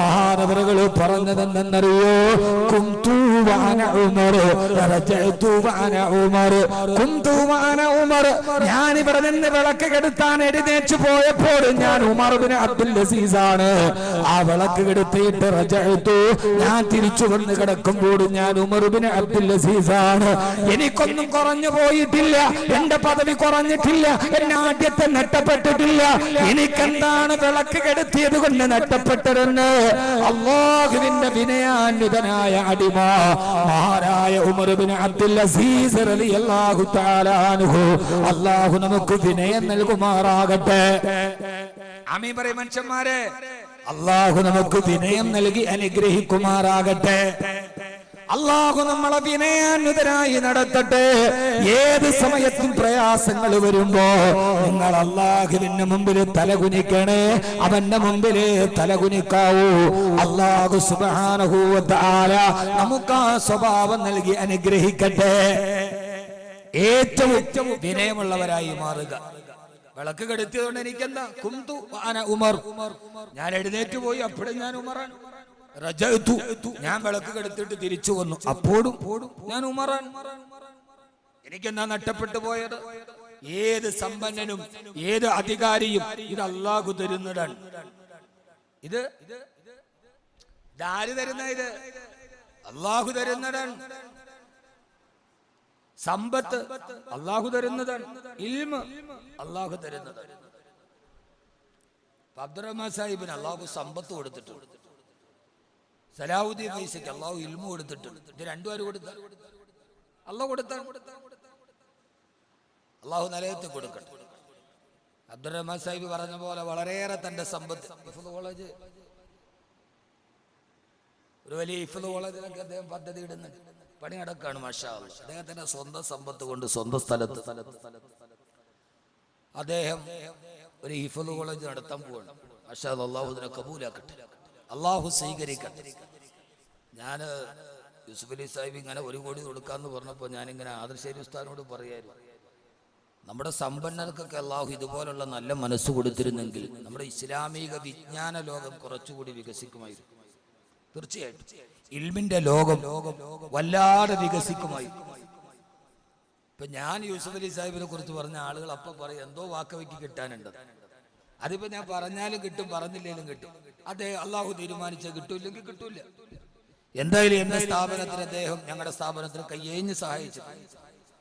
മഹാനവറുകൾ പറഞ്ഞതെന്നറിയോ? കുന്തു വഅന ഉമർ റജഅതു വഅന ഉമർ, കുന്തു വഅന ഉമർ, ഞാൻ ഇവിടെ നിന്ന് വിളക്ക് കെടുത്താൻ എഴുന്നേറ്റ് പോയപ്പോൾ ഞാൻ ഉമർ ബിൻ അബ്ദുൽ അസീസ് ആണ്. ആ വിളക്ക് കെടുത്തിയിട്ട് റജഅതു, ഞാൻ തിരിച്ചു വന്ന് കിടക്കുമ്പോൾ ഞാൻ ഉമർ ബിൻ അബ്ദുൽ അസീസ് ആണ്. എനിക്കൊന്നും കുറഞ്ഞു പോയിട്ടില്ല, എന്റെ പദവി കുറഞ്ഞിട്ടില്ല, എന്നെ ആദ്യത്തെ നഷ്ടപ്പെട്ടിട്ടില്ല. എനിക്കെന്താണ് വിളക്ക് കെടുത്തിയത് കൊണ്ട് നഷ്ടപ്പെട്ടതെന്ന് അല്ലാഹുവിന്റെ വിനയാന്വിതനായ അടിമ മഹാനായ ഉമർ ബിൻ അബ്ദുൽ അസീസ് റളിയല്ലാഹു തആല അൻഹു, അല്ലാഹു നമുക്ക് വിനയം നൽകുമാറാകട്ടെ. ആമീൻ പറയും മനുഷ്യന്മാരെ, അല്ലാഹു നമുക്ക് വിനയം നൽകി അനുഗ്രഹിക്കുമാറാകട്ടെ. അല്ലാഹു നമ്മളെ വിനയാന്വിതരായി നടത്തട്ടെ. ഏത് സമയത്തും പ്രയാസങ്ങൾ വരുമ്പോ നിങ്ങൾ അല്ലാഹുവിന്റെ മുമ്പിൽ തലകുനിക്കണേ, അവന്റെ മുമ്പിൽ തലകുനിക്കാവൂ. അല്ലാഹു സുബ്ഹാനഹു വ തആല നമുക്ക് ആ സ്വഭാവം നൽകി അനുഗ്രഹിക്കട്ടെ. ഏറ്റവും വിനയമുള്ളവരായി മാറുക. വിളക്ക് കെടുത്തിയതുകൊണ്ട് എനിക്കെന്താ? കുന്തു വഅന ഉമർ, ഞാൻ എഴുന്നേറ്റ് പോയി അപ്പോഴും ഞാൻ ഉമറാണ്. റജഅതു, ഞാൻ വിളക്ക് കെടുത്തിട്ട് തിരിച്ചു വന്നു അപ്പോഴും ഞാൻ ഉമറാൻ. എനിക്കെന്താ നഷ്ടപ്പെട്ടു പോയത്? ഏത് സമ്പന്നനും ഏത് അധികാരിയും ഇത് അല്ലാഹു തരുന്നതാണ്. ഇത് ആര് തരുന്ന? ഇത് അല്ലാഹു തരുന്നതാണ്. സമ്പത്ത് അള്ളാഹു തരുന്നതാണ്, ഇൽമ് അള്ളാഹു തരുന്നതാണ്. അബ്ദുറഹ്മാൻ സാഹിബിന് അള്ളാഹു സമ്പത്ത് കൊടുത്തിട്ടുണ്ട്, സലാഹുദ്ദീൻ ഫൈസിക്ക് അള്ളാഹു ഇൽമു കൊടുത്തിട്ടുണ്ട്. ഇത് രണ്ടുപേരും കൊടുത്ത അള്ളാഹു കൊടുത്താണ്. അള്ളാഹു നിലയത്ത് കൊടുക്കട്ടെ. അബ്ദുറഹ്മാൻ സാഹിബ് പറഞ്ഞ പോലെ വളരെയേറെ തന്റെ സമ്പത്ത്, ഹിഫ്ള് കോളേജ്, ഒരു വലിയ ഹിഫ്ള് കോളേജിലൊക്കെ അദ്ദേഹം പദ്ധതി ഇടുന്നുണ്ട്, പണി നടക്കാണ്. മാഷാ അല്ലാഹ്. അദ്ദേഹത്തിന്റെ സ്വന്തം സമ്പത്ത് കൊണ്ട് സ്വന്തം സ്ഥലത്ത് അദ്ദേഹം ഒരു ഹിഫ്ള് കോളേജ് നടത്താൻ പോവാണ്. മാഷാ അല്ലാഹ്. അള്ളാഹു ഇതിനെ കബൂലാക്കട്ടെ, അള്ളാഹു സ്വീകരിക്കട്ടെ. ഞാൻ യൂസുഫ് അലി സാഹിബ് ഇങ്ങനെ 1 കോടി കൊടുക്കാന്ന് പറഞ്ഞപ്പോൾ ഞാനിങ്ങനെ ആദർശേരി ഉസ്താദിനോട് പറയായിരുന്നു, നമ്മുടെ സമ്പന്നർക്കൊക്കെ അള്ളാഹു ഇതുപോലുള്ള നല്ല മനസ്സ് കൊടുത്തിരുന്നെങ്കിൽ നമ്മുടെ ഇസ്ലാമിക വിജ്ഞാന ലോകം കുറച്ചുകൂടി വികസിക്കുമായിരുന്നു. തീർച്ചയായിട്ടും ഇൽമിന്റെ ലോകം വല്ലാതെ വികസിക്കുമായിരുന്നു. ഇപ്പൊ ഞാൻ യൂസുഫ് അലി സാഹിബിനെ കുറിച്ച് പറഞ്ഞ ആളുകൾ അപ്പൊ പറയും എന്തോ വാക്കവയ്ക്ക് കിട്ടാനുണ്ട്. അതിപ്പോ ഞാൻ പറഞ്ഞാലും കിട്ടും, പറഞ്ഞില്ലേലും കിട്ടും. അദ്ദേഹം അള്ളാഹു തീരുമാനിച്ച കിട്ടൂല്ലെങ്കിൽ കിട്ടൂല. എന്തായാലും എന്റെ സ്ഥാപനത്തിന് അദ്ദേഹം ഞങ്ങളുടെ സ്ഥാപനത്തിന് കയ്യേഞ്ഞ് സഹായിച്ചു.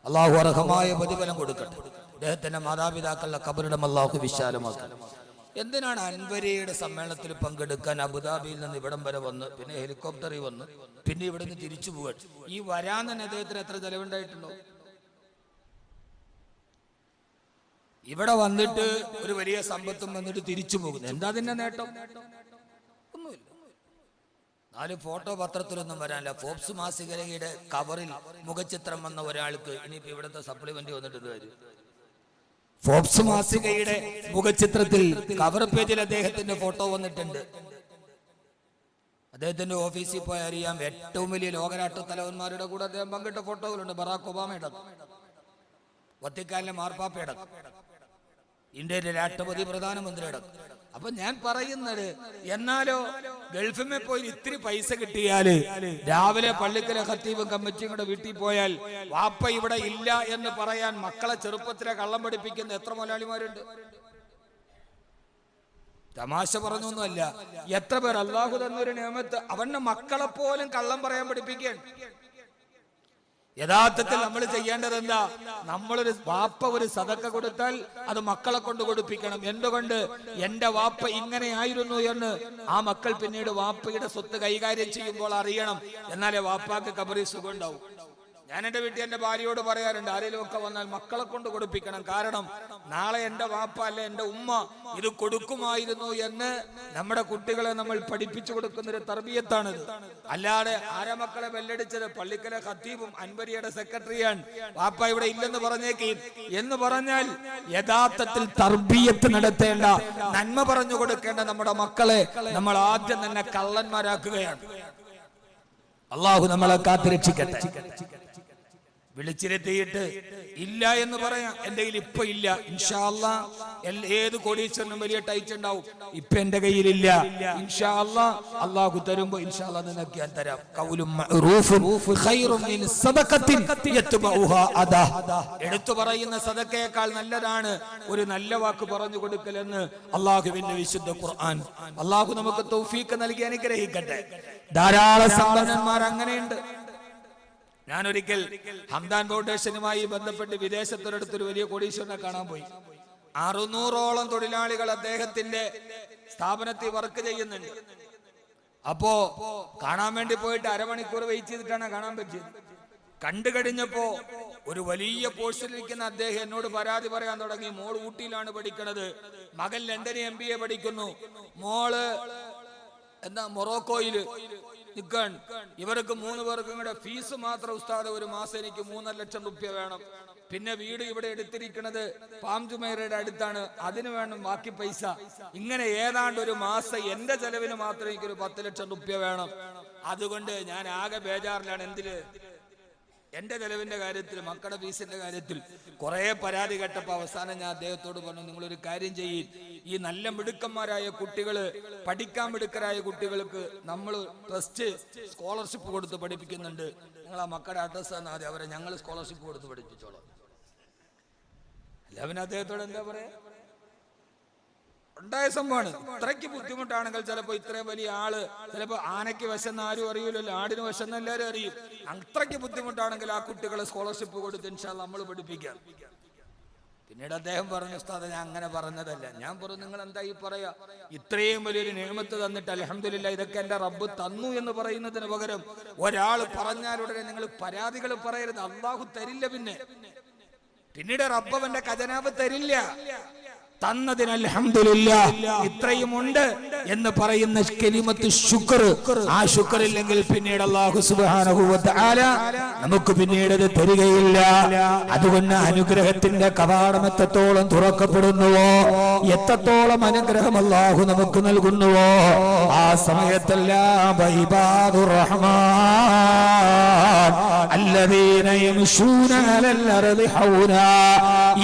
അള്ളാഹു അർഹമായ പ്രതിഫലം കൊടുക്കട്ടെ. അദ്ദേഹത്തിന്റെ മാതാപിതാക്കളുടെ ഖബറിടം അള്ളാഹു വിശാലമാക്കട്ടെ. എന്തിനാണ് അൻവരിയുടെ സമ്മേളനത്തിൽ പങ്കെടുക്കാൻ അബുദാബിയിൽ നിന്ന് ഇവിടം വരെ വന്ന്, പിന്നെ ഹെലികോപ്റ്ററിൽ വന്ന്, പിന്നെ ഇവിടെ നിന്ന് തിരിച്ചു പോകാൻ? ഈ വരാൻ തന്നെ അദ്ദേഹത്തിന് എത്ര ചെലവുണ്ടായിട്ടുണ്ടോ? ഇവിടെ വന്നിട്ട് ഒരു വലിയ സമ്പത്തും വന്നിട്ട് തിരിച്ചു പോകുന്നു. എന്താ അതിന്റെ നേട്ടം? ഒന്നുമില്ല. 4 ഫോട്ടോ പത്രത്തിലൊന്നും വരാനില്ല. ഫോബ്സ് മാസികയുടെ കവറിൽ മുഖചിത്രം വന്ന ഒരാൾക്ക് ഇനിയിപ്പോ ഇവിടുത്തെ സപ്ലിമെന്റ് വന്നിട്ട് വരും. ഫോബ്സ് മാസികയുടെ മുഖചിത്രത്തിൽ കവർ പേജിൽ അദ്ദേഹത്തിന്റെ ഫോട്ടോ വന്നിട്ടുണ്ട്. അദ്ദേഹത്തിന്റെ ഓഫീസിൽ പോയി അറിയാം, ഏറ്റവും വലിയ ലോകരാഷ്ട്ര തലവന്മാരുടെ കൂടെ അദ്ദേഹം പങ്കിട്ട ഫോട്ടോകളുണ്ട്. ബറാക് ഒബാമയുടെ, വത്തിക്കാനിലെ മാർപ്പാപ്പയുടെ, ഇന്ത്യയിലെ രാഷ്ട്രപതി, പ്രധാനമന്ത്രിയുടെ. അപ്പൊ ഞാൻ പറയുന്നത്, എന്നാലോ ഗൾഫിൽ പോയി ഇത്തിരി പൈസ കിട്ടിയാല് രാവിലെ പള്ളിക്കലെ ഖത്തീബും കമ്മിറ്റിയും കൂടെ വീട്ടിൽ പോയാൽ വാപ്പ ഇവിടെ ഇല്ല എന്ന് പറയാൻ മക്കളെ ചെറുപ്പത്തിലെ കള്ളം പഠിപ്പിക്കുന്ന എത്ര മലയാളിമാരുണ്ട്? തമാശ പറഞ്ഞൊന്നുമല്ല. എത്ര പേർ അള്ളാഹു തന്നൊരു നിയമത്ത് അവന്റെ മക്കളെ പോലും കള്ളം പറയാൻ പഠിപ്പിക്കുകയാണ്. യഥാർത്ഥത്തിൽ നമ്മൾ ചെയ്യേണ്ടത് എന്താ? നമ്മളൊരു വാപ്പ ഒരു സദക്ക കൊടുത്താൽ അത് മക്കളെ കൊണ്ട് കൊടുപ്പിക്കണം. എന്തുകൊണ്ട്? എന്റെ വാപ്പ ഇങ്ങനെയായിരുന്നു എന്ന് ആ മക്കൾ പിന്നീട് വാപ്പയുടെ സ്വത്ത് കൈകാര്യം ചെയ്യുമ്പോൾ അറിയണം. എന്നാലേ വാപ്പാക്ക് ഖബറിൽ സുഖം ഉണ്ടാവും. ഞാൻ എന്റെ വീട്ടിൽ എന്റെ ഭാര്യയോട് പറയാറുണ്ട്, ആരെങ്കിലും ഒക്കെ വന്നാൽ മക്കളെ കൊണ്ട് കൊടുപ്പിക്കണം. കാരണം നാളെ എന്റെ വാപ്പ അല്ലെ എന്റെ ഉമ്മ ഇത് കൊടുക്കുമായിരുന്നു എന്ന് നമ്മുടെ കുട്ടികളെ നമ്മൾ പഠിപ്പിച്ചു കൊടുക്കുന്നൊരു തർബിയത്താണിത്. അല്ലാതെ ആരെ മക്കളെ ബെല്ലടിച്ചത് പള്ളിക്കലെ ഖത്തീബും അൻവരിയുടെ സെക്രട്ടറിയാണ്, വാപ്പ ഇവിടെ ഇല്ലെന്ന് പറഞ്ഞേക്ക് എന്ന് പറഞ്ഞാൽ യഥാർത്ഥത്തിൽ തർബിയത്ത് നടത്തേണ്ട, നന്മ പറഞ്ഞു കൊടുക്കേണ്ട നമ്മുടെ മക്കളെ നമ്മൾ ആദ്യം തന്നെ കള്ളന്മാരാക്കുകയാണ്. അള്ളാഹു നമ്മളെ കാത്തുരക്ഷിക്കട്ടെ. വിളിച്ചിരുത്തിയിട്ട് ഇല്ല എന്ന് പറയാം, എന്റെ കയ്യിൽ ഇപ്പൊ ഇല്ല, ഇൻഷാ അല്ലാഹ് ഏത് കോടീശ്വരനും വലിയ ടൈറ്റ് ഉണ്ടാവും, ഇപ്പൊ എന്റെ കയ്യിലില്ല, ഇൻഷാ അല്ലാഹ് അള്ളാഹു തരുമ്പോ ഇൻഷാ അല്ലാഹ് നിനക്ക് ഞാൻ തരാം. ഖൗലുൻ മഅറൂഫുൻ ഖൈറുൻ മിൻ സദഖത്തിൻ യത്ബഉഹാ അദാ. എടുത്തു പറയുന്ന സദഖയേക്കാൾ നല്ലതാണ് ഒരു നല്ല വാക്ക് പറഞ്ഞു കൊടുക്കലെന്ന് അള്ളാഹുവിന്റെ വിശുദ്ധ ഖുർആൻ. അള്ളാഹു നമുക്ക് തൗഫീഖ് നൽകി അനുഗ്രഹിക്കട്ടെ. ധാരാളം സമ്പന്നന്മാർ അങ്ങനെയുണ്ട്. ഞാനൊരിക്കൽ ഹംദാൻ ഫൗണ്ടേഷനുമായി ബന്ധപ്പെട്ട് വിദേശത്തൊരിടത്തൊരു വലിയ കോടീശ്വരനെ കാണാൻ പോയി. 600ഓളം തൊഴിലാളികൾ അദ്ദേഹത്തിന്റെ സ്ഥാപനത്തിൽ വർക്ക് ചെയ്യുന്നുണ്ട്. അപ്പോ കാണാൻ വേണ്ടി പോയിട്ട് അരമണിക്കൂർ വെയിറ്റ് ചെയ്തിട്ടാണ് കാണാൻ പറ്റിയത്. കണ്ടു കഴിഞ്ഞപ്പോ ഒരു വലിയ പോസ്റ്റിലിരിക്കുന്ന അദ്ദേഹം എന്നോട് പരാതി പറയാൻ തുടങ്ങി. മോൾ ഊട്ടിയിലാണ് പഠിക്കുന്നത്, മകൻ ലണ്ടനിൽ MBA പഠിക്കുന്നു, മോള് എന്താ മൊറോക്കോയില് നിൽക്കാൻ. ഇവർക്ക് 3 പേർക്കും കൂടെ ഫീസ് മാത്രം ഉസ്താദ് ഒരു മാസം എനിക്ക് 3.5 ലക്ഷം രൂപ വേണം. പിന്നെ വീട് ഇവിടെ എടുത്തിരിക്കുന്നത് പാം ജുമൈറയുടെ അടുത്താണ്, അതിന് വേണം ബാക്കി പൈസ. ഇങ്ങനെ ഏതാണ്ട് ഒരു മാസം എന്റെ ചെലവിന് മാത്രം എനിക്കൊരു 10 ലക്ഷം രൂപ വേണം. അതുകൊണ്ട് ഞാൻ ആകെ ബേജാറിലാണ്. എന്തില്? എന്റെ ചെലവിന്റെ കാര്യത്തിൽ, മക്കളുടെ ഫീസിന്റെ കാര്യത്തിൽ കുറെ പരാതി കേട്ടപ്പോ അവസാനം ഞാൻ അദ്ദേഹത്തോട് പറഞ്ഞു, നിങ്ങളൊരു കാര്യം ചെയ്യും, ഈ നല്ല മിടുക്കന്മാരായ കുട്ടികള്, പഠിക്കാൻ മിടുക്കരായ കുട്ടികൾക്ക് നമ്മൾ ട്രസ്റ്റ് സ്കോളർഷിപ്പ് കൊടുത്ത് പഠിപ്പിക്കുന്നുണ്ട്, നിങ്ങൾ ആ മക്കളുടെ അഡ്രസ് തന്നാൽ മതി, അവരെ ഞങ്ങൾ സ്കോളർഷിപ്പ് കൊടുത്ത് പഠിപ്പിച്ചോളാം. അല്ല പിന്നെ അദ്ദേഹത്തോട് എന്താ പറയാ? ഉണ്ടായ സംഭവമാണ്. ഇത്രയ്ക്ക് ബുദ്ധിമുട്ടാണെങ്കിൽ ചിലപ്പോ ഇത്രയും വലിയ ആള്, ചിലപ്പോ ആനയ്ക്ക് വിശന്ന് ആരും അറിയില്ലല്ലോ, ആടിന് വിശന്ന് എല്ലാവരും അറിയും. അത്രയ്ക്ക് ബുദ്ധിമുട്ടാണെങ്കിൽ ആ കുട്ടികളെ സ്കോളർഷിപ്പ് കൊടുത്ത് ഇൻഷാ അല്ലാഹ് നമ്മൾ പഠിപ്പിക്കാം. പിന്നീട് അദ്ദേഹം പറഞ്ഞു, ഉസ്താദ് ഞാൻ അങ്ങനെ പറഞ്ഞതല്ല. ഞാൻ പറഞ്ഞു, നിങ്ങൾ എന്താ ഈ പറയാ? ഇത്രയും വലിയൊരു നിഅമത്ത് തന്നിട്ട് അൽഹംദുലില്ലാഹ് ഇതൊക്കെ എന്റെ റബ്ബ് തന്നു എന്ന് പറയുന്നതിന് പകരം ഒരാൾ പറഞ്ഞാലുടനെ നിങ്ങൾ പരാതികൾ പറയരുത്. അള്ളാഹു തരില്ല. പിന്നീട് റബ്ബ് അവന്റെ ഖജനാവ് തരില്ല. തന്നതിന് അൽഹംദുലില്ലാഹ് ഇത്രയുമുണ്ട് എന്ന് പറയുന്ന കലിമത്ത് ശുക്ർ. ആ ശുക്ർ ഇല്ലെങ്കിൽ പിന്നീട് അല്ലാഹു സുബ്ഹാനഹു വ തആല നമുക്ക് പിന്നീട് അത് തരികയില്ല. അതുകൊണ്ട് അനുഗ്രഹത്തിന്റെ കവാടം എത്രത്തോളം തുറക്കപ്പെടുന്നുവോ, എത്രത്തോളം അനുഗ്രഹം അല്ലാഹു നമുക്ക് നൽകുന്നുവോ, ആ സമയത്തെല്ലാം ഇബാദുർ റഹ്മാൻ അല്ലദീന യംശൂന അലൽ അർദി ഹൗനാ,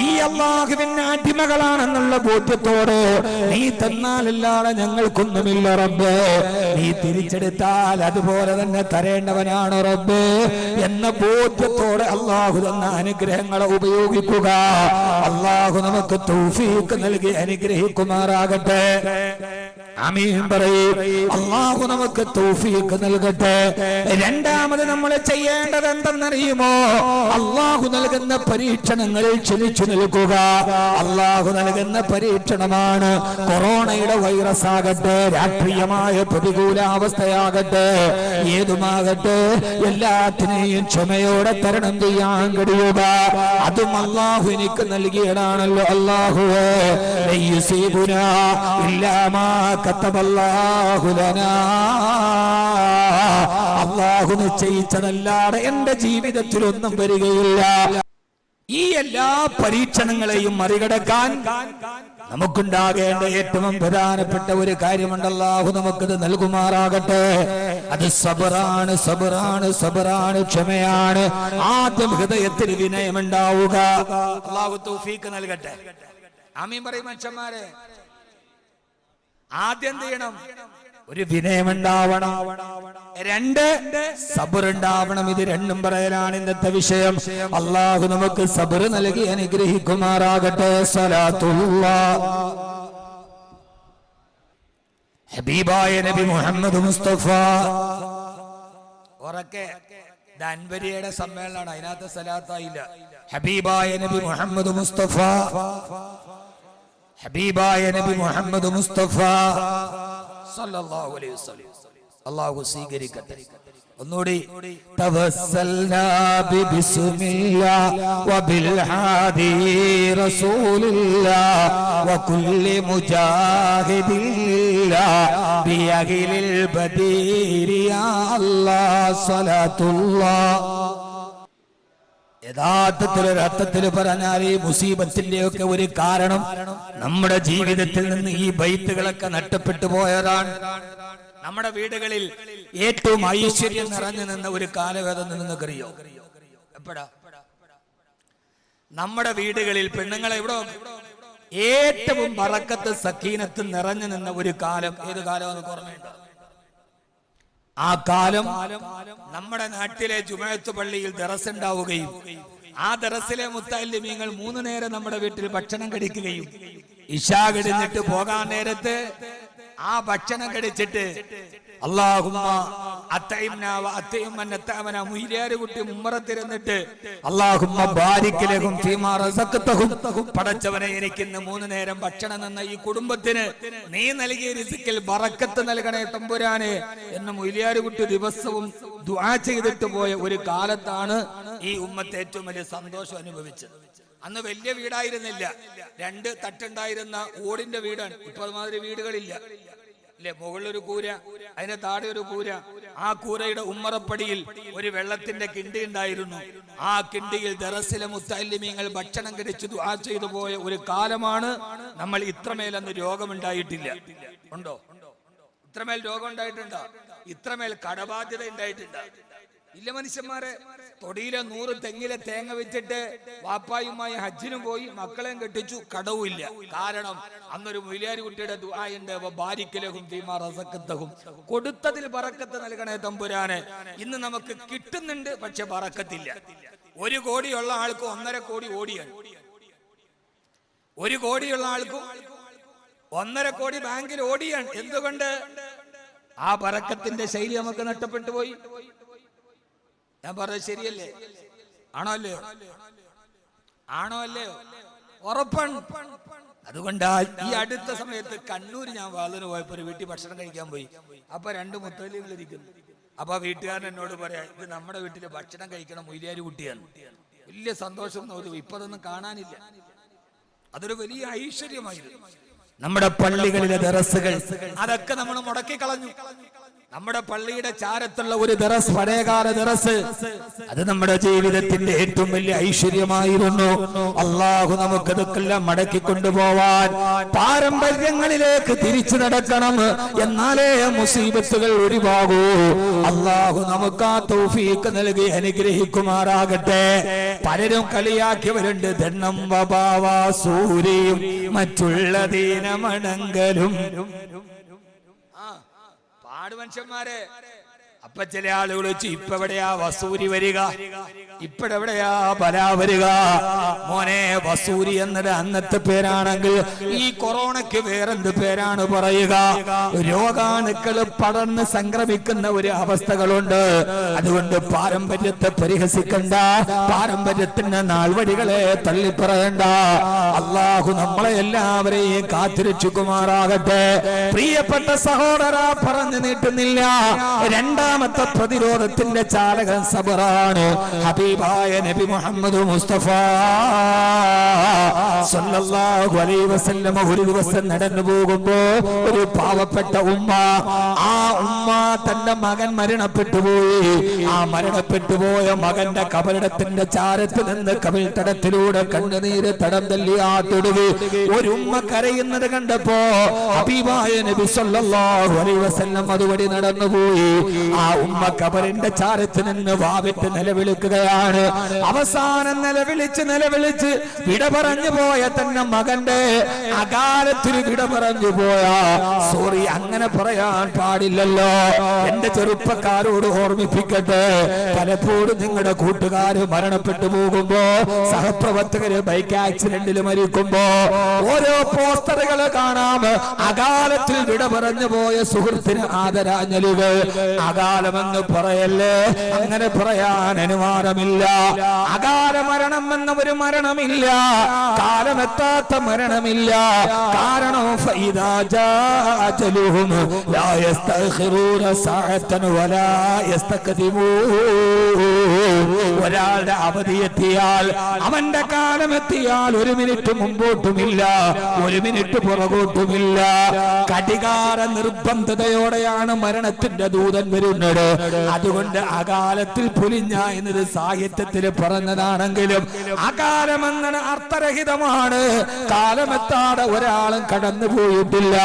ഈ അല്ലാഹുവിന്റെ അടിമകളാണെന്നുള്ള ബോധ്യത്തോടെ നീ തന്നാലല്ലാതെ ഞങ്ങൾക്കൊന്നുമില്ല റബ്ബേ, നീ തിരിച്ചെടുത്താൽ അതുപോലെ തന്നെ തരേണ്ടവനാണ് റബ്ബേ എന്ന ബോധ്യത്തോടെ അല്ലാഹു തന്ന അനുഗ്രഹങ്ങളെ ഉപയോഗിക്കുക. അല്ലാഹു നമുക്ക് തൗഫീഖ് നൽകി അനുഗ്രഹിക്കുമാറാകട്ടെ. ആമീൻ പറയൂ. അല്ലാഹു നമുക്ക് തൗഫീഖ് നൽകട്ടെ. രണ്ടാമത് നമ്മൾ ചെയ്യേണ്ടത് എന്തെന്നറിയുമോ? അല്ലാഹു നൽകുന്ന പരീക്ഷണങ്ങളിൽ ക്ഷമിച്ചു നിൽക്കുക. അല്ലാഹു നൽകുന്ന പരീക്ഷണമാണ് കൊറോണയുടെ വൈറസ് ആകട്ടെ, രാഷ്ട്രീയമായ പ്രതികൂലാവസ്ഥയാകട്ടെ, ഏതുമാകട്ടെ, എല്ലാത്തിനെയും ക്ഷമയോടെ തരണം ചെയ്യാൻ കഴിയുക. അതും അല്ലാഹു എനിക്ക് നൽകിയതാണല്ലോ. അല്ലാഹുവേ ലയുസീബുനാ ഇല്ലാ മാ കതബല്ലാഹു ലനാ, അല്ലാഹു നിശ്ചയിച്ചതല്ലാതെ എന്റെ ജീവിതത്തിൽ ഒന്നും വരികയില്ല. ഈ എല്ലാ പരീക്ഷണങ്ങളെയും മറികടക്കാൻ നമുക്കുണ്ടാകേണ്ട ഏറ്റവും പ്രധാനപ്പെട്ട ഒരു കാര്യമുണ്ട്. അല്ലാഹു നമുക്കത് നൽകുമാറാകട്ടെ. അത് സബറാണ്, സബറാണ്, സബറാണ്, ക്ഷമയാണ്. ആദ്യം ഹൃദയത്തിൽ വിനയമുണ്ടാവുക. അല്ലാഹു തൗഫീഖ് നൽകട്ടെ. ആമീൻ പറയും മനുഷ്യന്മാരെ. ആദ്യം എന്ത് ചെയ്യണം? ഒരു വിനയമുണ്ടാവണം. രണ്ട് സബറുണ്ടാവണം. ഇത് രണ്ടും പറയലാണ് ഇന്നത്തെ വിഷയം. അല്ലാഹു നമുക്ക് സബർ നൽകി അനുഗ്രഹിക്കുമാറാകട്ടെ. സ്വലാത്തുല്ലാഹ് ഹബീബായ നബി മുഹമ്മദ് മുസ്തഫ. ഉറക്കെ അൻവരിയുടെ സമ്മേളനമാണ്, അതിനകത്ത് സലാത്തായില്ല. ഹബീബായ നബി മുഹമ്മദ് മുസ്തഫ, ഹബീബായ നബി മുഹമ്മദ് മുസ്തഫ സല്ലല്ലാഹു അലൈഹി വസല്ലം. അല്ലാഹു സ്വീകരിക്കട്ടെ. ഒന്നുകൂടി തവസ്സൽനാ ബിസ്മില്ലാഹ് വബിൽ ഹാദി റസൂലില്ലാഹ് വകുല്ലി മുജാഹിദില്ലാഹ് ബിഅഖിലിൽ ബദീരി യാ അല്ലാഹ് സ്വലാത്തുല്ലാഹ്. യഥാർത്ഥത്തിൽ ഒരർത്ഥത്തിൽ പറഞ്ഞാൽ ഈ മുസീബത്തിന്റെ ഒക്കെ ഒരു കാരണം നമ്മുടെ ജീവിതത്തിൽ നിന്ന് ഈ ബൈത്തുകളൊക്കെ നഷ്ടപ്പെട്ടു പോയതാണ്. നമ്മുടെ വീടുകളിൽ ഏറ്റവും ഐശ്വര്യം നിറഞ്ഞു നിന്ന ഒരു കാലവേദന നിങ്ങൾക്കറിയോ? എപ്പോഴാ നമ്മുടെ വീടുകളിൽ പെണ്ണുങ്ങളെ ഇവിടെ ഏറ്റവും ബറക്കത്ത് സക്കീനത്ത് നിറഞ്ഞു നിന്ന ഒരു കാലം ഏത് കാലം ഓർമ്മയുണ്ടോ? ആ കാലം നമ്മുടെ നാട്ടിലെ ജുമഅത്ത് പള്ളിയിൽ ദറസ് ഉണ്ടാവുകയും ആ ദറസിലെ മുത്തഅല്ലിമീങ്ങൾ 3 നേരം നമ്മുടെ വീട്ടിൽ ഭക്ഷണം കഴിക്കുകയും ഇശാ കഴിഞ്ഞിട്ട് പോകാൻ നേരത്ത് ആ ഭക്ഷണം കഴിച്ചിട്ട് അല്ലാഹുമ്മ അത്തഇംനാ വ അത്തഇമൻ അത്തഅമന മുയിലാര് കുട്ടി മുമ്മറത്തിരുന്നിട്ട് അല്ലാഹുമ്മ ബാരിക് ലഹും ഫീമാ റസഖതഹും, പടച്ചവനെ എനിക്ക് ഇന്ന് 3 നേരം ഭക്ഷണം തന്ന ഈ കുടുംബത്തിന് നീ നൽകിയ റിസ്കിൽ ബറക്കത്ത് നൽകണേ തമ്പുരാനെ എന്ന് മുയിലാര് കുട്ടി ദിവസവും ദുആ ചെയ്തിട്ട് പോയ ഒരു കാലത്താണ് ഈ ഉമ്മത്ത് ഏറ്റവും വലിയ സന്തോഷം അനുഭവിച്ചത്. അന്ന് വലിയ വീടായിരുന്നില്ല, 2 തട്ടുണ്ടായിരുന്ന ഓടിന്റെ വീടാണ്. ഇപ്പൊ അതുമാതിരി വീടുകളില്ല അല്ലെ. മുകളിലൊരു കൂര, അതിന്റെ താഴെ ഒരു കൂര. ആ കൂരയുടെ ഉമ്മറപ്പടിയിൽ ഒരു വെള്ളത്തിന്റെ കിണ്ടി ഉണ്ടായിരുന്നു. ആ കിണ്ടിയിൽ ദറസിലെ മുത്തഅല്ലിമീങ്ങൾ ഭക്ഷണം കഴിച്ചു ദുആ ചെയ്തു പോയ ഒരു കാലമാണ്. നമ്മൾ ഇത്രമേലന്ന് രോഗമുണ്ടായിട്ടില്ല. ഉണ്ടോ? ഇത്രമേൽ രോഗം ഉണ്ടായിട്ടുണ്ടോ? ഇത്രമേൽ കടബാധ്യത ഉണ്ടായിട്ടുണ്ടോ? ഇല്ല മനുഷ്യന്മാരെ. തൊടിയിലെ 100 തെങ്ങിലെ തേങ്ങ വെച്ചിട്ട് വാപ്പായുമായി ഹജ്ജിനും പോയി, മക്കളെയും കെട്ടിച്ചു, കടവുമില്ല. കാരണം അന്നൊരു മുയിലാരി കുട്ടിയുടെ ദുആയുണ്ട്, ബാരിക് ലഹും ഫീമാ റസഖതഹും, കൊടുത്തതിൽ ബറക്കത്ത് നൽകണേ തമ്പുരാനെ. ഇന്ന് നമുക്ക് കിട്ടുന്നുണ്ട്, പക്ഷെ ബറക്കത്തില്ല. 1 കോടിയുള്ള ആൾക്കും 1.5 കോടി ഓടിയാണ്. 1 കോടിയുള്ള ആൾക്കും 1.5 കോടി ബാങ്കിൽ ഓടിയാണ്. എന്തുകൊണ്ട്? ആ ബറക്കത്തിന്റെ ശൈലി നമുക്ക് നഷ്ടപ്പെട്ടു പോയി. ഞാൻ പറഞ്ഞത് ശരിയല്ലേ? ആണോ അല്ലയോ? ആണോ അല്ലയോ? ഉറപ്പാണ്. അതുകൊണ്ട് ഈ അടുത്ത സമയത്ത് കണ്ണൂർ ഞാൻ വാതിന് പോയപ്പോ ഒരു വീട്ടിൽ ഭക്ഷണം കഴിക്കാൻ പോയി. അപ്പൊ 2 മുത്തലികൾ ഇരിക്കുന്നു. അപ്പൊ വീട്ടുകാരൻ എന്നോട് പറയാ, ഇത് നമ്മുടെ വീട്ടില് ഭക്ഷണം കഴിക്കണം മൊയ്ലിയാര് കുട്ടിയാണ്. വലിയ സന്തോഷം തോന്നി. ഇപ്പൊ അതൊന്നും കാണാനില്ല. അതൊരു വലിയ ഐശ്വര്യമായിരുന്നു. നമ്മുടെ പള്ളികളിലെ ദറസുകൾ അതൊക്കെ നമ്മൾ മുടക്കി കളഞ്ഞു. നമ്മുടെ പള്ളിയുടെ ചാരത്തുള്ള ഒരു ദറസ്, പഴയകാല ദറസ്, അത് നമ്മുടെ ജീവിതത്തിന്റെ ഏറ്റവും വലിയ ഐശ്വര്യമായിരുന്നു. അള്ളാഹു നമുക്കതൊക്കെല്ലാം മടക്കി കൊണ്ടുപോവാൻ, പാരമ്പര്യങ്ങളിലേക്ക് തിരിച്ചു നടക്കണം. എന്നാലേ മുസീബത്തുകൾ ഒഴിവാകൂ. അള്ളാഹു നമുക്ക് ആ തൗഫീഖ് നൽകി അനുഗ്രഹിക്കുമാറാകട്ടെ. പലരും കളിയാക്കിയവരുണ്ട്. ദണ്ണം വബാവാ സൂര്യയും മറ്റുള്ള ദീനമണങ്കലും. മനുഷ്യന്മാരെ അപ്പൊ ചില ആളുകൾ വെച്ച് ഇപ്പൊ എവിടെയാ വസൂരി വരിക, ഇപ്പഴെവിടെയാ ബലാ വരിക? മോനെ, വസൂരി എന്നത് അന്നത്തെ പേരാണെങ്കിൽ ഈ കൊറോണയ്ക്ക് വേറെന്ത് പേരാണ് പറയുക? രോഗാണുക്കൾ പടർന്ന് സംക്രമിക്കുന്ന ഒരു അവസ്ഥകളുണ്ട്. അതുകൊണ്ട് പാരമ്പര്യത്തെ പരിഹസിക്കണ്ട, പാരമ്പര്യത്തിന്റെ നാൾവഴികളെ തള്ളിപ്പറയണ്ട. അള്ളാഹു നമ്മളെ എല്ലാവരെയും കാത്തിരക്ഷിക്കുമാറാകട്ടെ. പ്രിയപ്പെട്ട സഹോദര, പറഞ്ഞു നീട്ടുന്നില്ല. രണ്ടാമത്തെ പ്രതിരോധത്തിന്റെ ചാലകൻ സബറാണ്. ഹബീബായ നബി മുഹമ്മദ് മുസ്തഫ സല്ലല്ലാഹു അലൈഹി വസല്ലം ഒരു ദിവസം നടന്നു പോകുമ്പോ ഒരു പാവപ്പെട്ട ഉമ്മ, ആ ഉമ്മ തന്റെ മകൻ മരണപ്പെട്ടുപോയി. ആ മരണപ്പെട്ടുപോയ മകന്റെ കബറിടത്തിന്റെ ചാരത്ത് നിന്ന് കവിൾത്തടത്തിലൂടെ കണ്ണുനീര് തടം തല്ലി ആ തൊടുകി ഒരു ഉമ്മ കരയുന്നത് കണ്ടപ്പോ ഹബീബായ നബി സല്ലല്ലാഹു അലൈഹി വസല്ലം അതുവഴി നടന്നുപോയി. ആ ഉമ്മ കബറിന്റെ ചാരത്ത് നിന്ന് വാവിട്ട് നിലവിളിക്കുകയാണ്. അവസാനം നിലവിളിച്ച് വിട പറഞ്ഞു പോയ തന്നെ മകന്റെ അകാലത്തിൽ വിട പറഞ്ഞു പോയ. സോറി, അങ്ങനെ പറയാൻ പാടില്ലല്ലോ. എന്റെ ചെറുപ്പക്കാരോട് ഓർമ്മിപ്പിക്കട്ടെ, പലപ്പോഴും നിങ്ങളുടെ കൂട്ടുകാര് മരണപ്പെട്ടു പോകുമ്പോ, സഹപ്രവർത്തകര് ബൈക്ക് ആക്സിഡന്റിൽ മരിക്കുമ്പോ ഓരോ പോസ്റ്ററുകൾ കാണാം. അകാലത്തിൽ വിട പറഞ്ഞു പോയ സുഹൃത്തിന് ആദരാഞ്ജലികൾ. അകാലമെന്ന് പറയല്ലേ, അങ്ങനെ പറയാൻ അനുവാദമില്ല. അകാല മരണം എന്ന ഒരു മരണമില്ല, കാലമെത്താത്ത മരണമില്ല. കാരണം ഒരാളുടെ അവധി എത്തിയാൽ, അവന്റെ കാലമെത്തിയാൽ 1 മിനിറ്റ് മുമ്പോട്ടുമില്ല, 1 മിനിറ്റ് പുറകോട്ടുമില്ല. കടികാര നിർബന്ധതയോടെയാണ് മരണത്തിന്റെ ദൂതൻ വരുന്നത്. അതുകൊണ്ട് അകാലത്തിൽ പൊലിഞ്ഞ എന്നത് സാഹിത്യത്തിൽ പറഞ്ഞതാണെങ്കിലും അകാലമെന്ന അർത്ഥരഹിതമാണ്. കാലമെത്താതെ ഒരാളും കടന്നു പോയിട്ടില്ല.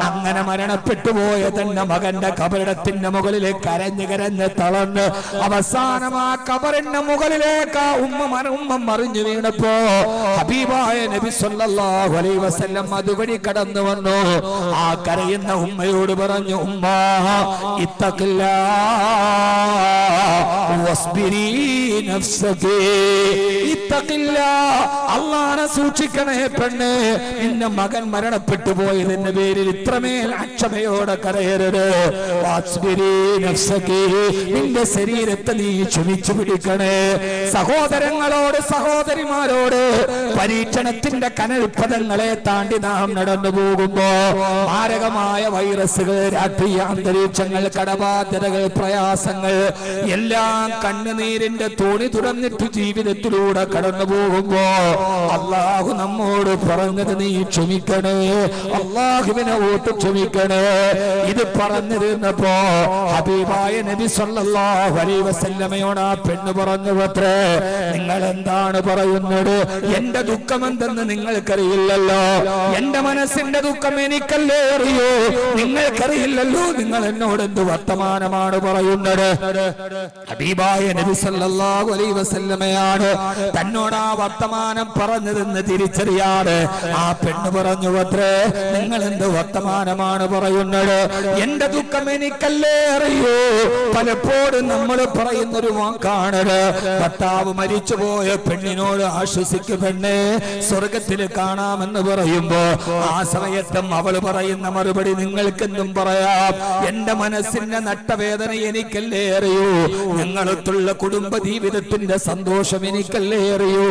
അങ്ങനെ മരണപ്പെട്ടു പോയ തന്നെ മകന്റെ കബറിടത്തിന്റെ മുകളിലേക്ക് കരഞ്ഞ് തളർന്ന് അവസാനം ആ കബറിന്റെ മുകളിലേക്ക് ആ ഉമ്മ മറിഞ്ഞു വീണപ്പോ ഹബീബായ നബി സല്ലല്ലാഹു അലൈഹി വസല്ലം അതുവഴി കടന്നു വന്നു. ആ കരയുന്ന ഉമ്മയോട് പറഞ്ഞു, ഉമ്മ ഇത്തഖില്ലാ വസ്ബിരി നഫ്സകി, ഇത്തഖില്ലാ, അല്ലാഹനെ സൂക്ഷിക്കണേ പെണ്ണേ. നിന്റെ മകൻ മരണപ്പെട്ടു പോയതിന്റെ പേരിൽ ഇത്രമേൽ അക്ഷമയോടെ കരയരുത്. വസ്ബിരി നഫ്സകി, നിന്റെ ശരീരത്തെ നീ ക്ഷമിച്ചു പിടിക്കണേ. സഹോദരങ്ങളോട്, സഹോദരിമാരോട് പരീക്ഷണത്തിന്റെ കനൽപദങ്ങളെ താണ്ടി നാം നടന്നു പോകുമ്പോ മാരകമായ വൈറസുകൾ, രാഷ്ട്രീയ അന്തരീക്ഷങ്ങൾ, കടബാധ്യതകൾ, പ്രയാസങ്ങൾ എല്ലാം കണ്ണുനീരിന്റെ തോണി തുറന്നിട്ട് ജീവിതത്തിലൂടെ കടന്നു പോകുമ്പോ അള്ളാഹു നമ്മോട് പറഞ്ഞത് നീ ക്ഷമിക്കണേ, അള്ളാഹുവിനെ ഓട്ട് ക്ഷമിക്കണേ. ഇത് പറഞ്ഞു തീർന്നപ്പോ ഹബീബായ നബി സല്ലല്ലാഹു അലൈഹി വസല്ലമയോട് ആ പെണ്ണ് പറഞ്ഞു, അത്രേ, നിങ്ങൾ എന്താണ് പറയുന്നത്? എന്റെ ദുഃഖം എന്തെന്ന് നിങ്ങൾക്കറിയില്ലല്ലോ. എന്റെ മനസ്സിന്റെ ദുഃഖം എനിക്കല്ലേ അറിയൂ, നിങ്ങൾക്കറിയില്ലല്ലോ. നിങ്ങൾ എന്നോട് എന്ത് വർത്തമാനം വർത്തമാനമാണ് പറയുന്നത്. ഹബീബായ നബി സല്ലല്ലാഹു അലൈഹി വസല്ലമയാണ് തന്നോട് ആ വർത്തമാനം പറഞ്ഞതെന്ന് തിരിച്ചറിയാതെ ആ പെണ്ണ് പറഞ്ഞു, അത്രേ നിങ്ങൾ എന്ത് വർത്തമാനമാണ് പറയുന്നത്? എന്റെ ദുഃഖം എനിക്കല്ലേ അറിയൂ. പലപ്പോഴും നമ്മൾ പറയുന്നൊരു വാക്കാണ്, ഭർത്താവ് മരിച്ചുപോയ പെണ്ണിനോട് ആശ്വസിക്ക് പെണ്ണെ, സ്വർഗത്തിൽ കാണാമെന്ന് പറയുമ്പോ ആ സമയത്തും അവള് പറയുന്ന മറുപടി നിങ്ങൾക്കെന്തും പറയാം, എന്റെ മനസ്സിന്റെ നട്ടവേദന എനിക്കല്ലേ അറിയൂ, ഞങ്ങളൊത്തുള്ള കുടുംബ ജീവിതത്തിന്റെ സന്തോഷം എനിക്കല്ലേ അറിയൂ,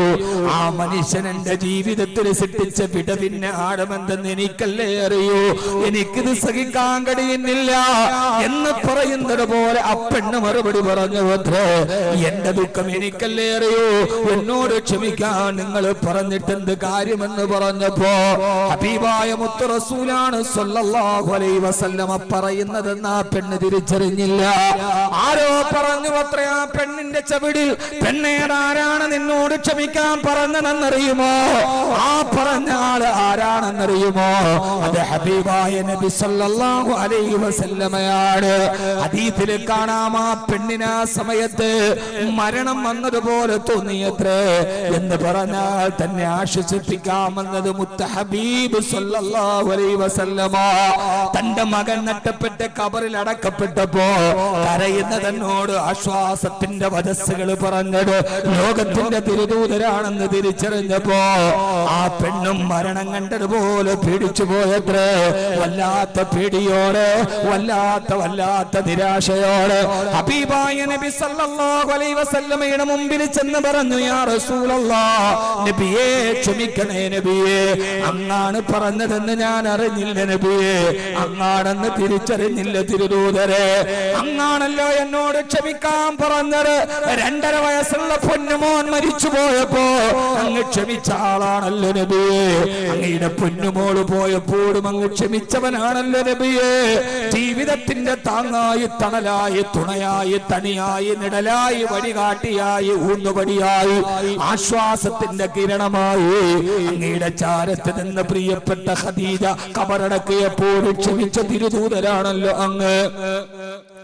ആ മനുഷ്യൻ എന്റെ ജീവിതത്തിൽ സൃഷ്ടിച്ച വിടവിന്റെ ആഴമെന്തെന്ന് എനിക്കല്ലേ അറിയൂ, എനിക്കിത് സഹിക്കാൻ കഴിയുന്നില്ല എന്ന് പറയുന്നത് പോലെ അപ്പെണ്ണ് മറുപടി പറഞ്ഞു, അത്രേ എന്റെ ദുഃഖം എനിക്കല്ലേ അറിയൂ, എന്നോട് ക്ഷമിക്കാൻ നിങ്ങൾ പറഞ്ഞിട്ട് എന്ത് കാര്യമെന്ന് പറഞ്ഞപ്പോ ഹബീബായ മുത്ത് റസൂലാണ് സ്വല്ലല്ലാഹു അലൈഹി വസല്ലമ പറയുന്നതെന്ന് ആ പെണ്ണ് തിരിച്ചറിഞ്ഞില്ല. ആരോ പറഞ്ഞു അത്രേ ആ പെണ്ണിന്റെ ചവിടിൽ, പെണ്ണേടാരാണ് നിന്നോട് ക്ഷമിക്കാൻ പറഞ്ഞതെന്നറിയുമോ? ആ പറഞ്ഞ ആള് ആരാണെന്നറിയുമോ? അത് ഹബീബായ നബി സല്ലല്ലാഹു അലൈഹി വസല്ലമയാണ്. ഹദീസിൽ കാണാം ആ പെണ്ണിന് ആ സമയത്ത് മരണം വന്നതുപോലെ തോന്നിയത്രേ. എന്ന് പറഞ്ഞാൽ തന്നെ ആശ്വസിപ്പിക്കാമെന്നത് മുത്ത ഹബീബ് സല്ലല്ലാഹു അലൈഹി വസല്ലമ തന്റെ മകൻ നട്ടപ്പെട്ട കബറിൽ അടക്കപ്പെട്ടപ്പോ കരയുന്ന തന്നോട് ആശ്വാസത്തിന്റെ വചസ്സുകൾ പറഞ്ഞത് ലോകത്തിന്റെ തിരുദൂതരാണെന്ന് തിരിച്ചറിഞ്ഞപ്പോ ആ പെണ്ണും മരണം കണ്ടതുപോലെ പേടിച്ചു പോയത്രേ. വല്ലാത്ത പേടിയോടെ, വല്ലാത്ത നിരാശയോടെ ഹബീബായ നബി സല്ലല്ലാഹു അലൈഹി വസല്ലമയുടെ മുമ്പിൽ ചെന്ന് പറഞ്ഞു, യാ റസൂലല്ലാഹ്, നബിയേ ക്ഷമിക്കണേ നബിയേ, അങ്ങാണ് പറഞ്ഞതെന്ന് ഞാൻ അറിഞ്ഞില്ല നബിയേ, അങ്ങാണെന്ന് തിരിച്ചറിഞ്ഞില്ല തിരുദൂതരെ, അങ്ങാണല്ലോ എന്നോട് ക്ഷമിക്കാൻ പറഞ്ഞത്. 2.5 വയസ്സുള്ള പൊന്നുമോൻ മരിച്ചു പോയപ്പോ അങ്ങ് ക്ഷമിച്ച ആളാണല്ലോ നബിയേ, അങ്ങയുടെ പൊന്നുമോള് പോയപ്പോഴും അങ്ങ് ക്ഷമിച്ചവനാണല്ലോ നബിയേ. ജീവിതത്തിന്റെ താങ്ങായി, തണലായി, തുണയായി, തണിയായി, നിഴലായി, വഴികാട്ടിയായി, ഊന്നുപടിയായി, ആശ്വാസത്തിന്റെ കിരണമായി അങ്ങയുടെ ചാരത്ത് നിന്ന് പ്രിയപ്പെട്ട ഖദീജ കബറടക്കിയപ്പോഴും ക്ഷമിച്ച തിരുദൂതരാണല്ലോ അങ്ങ്.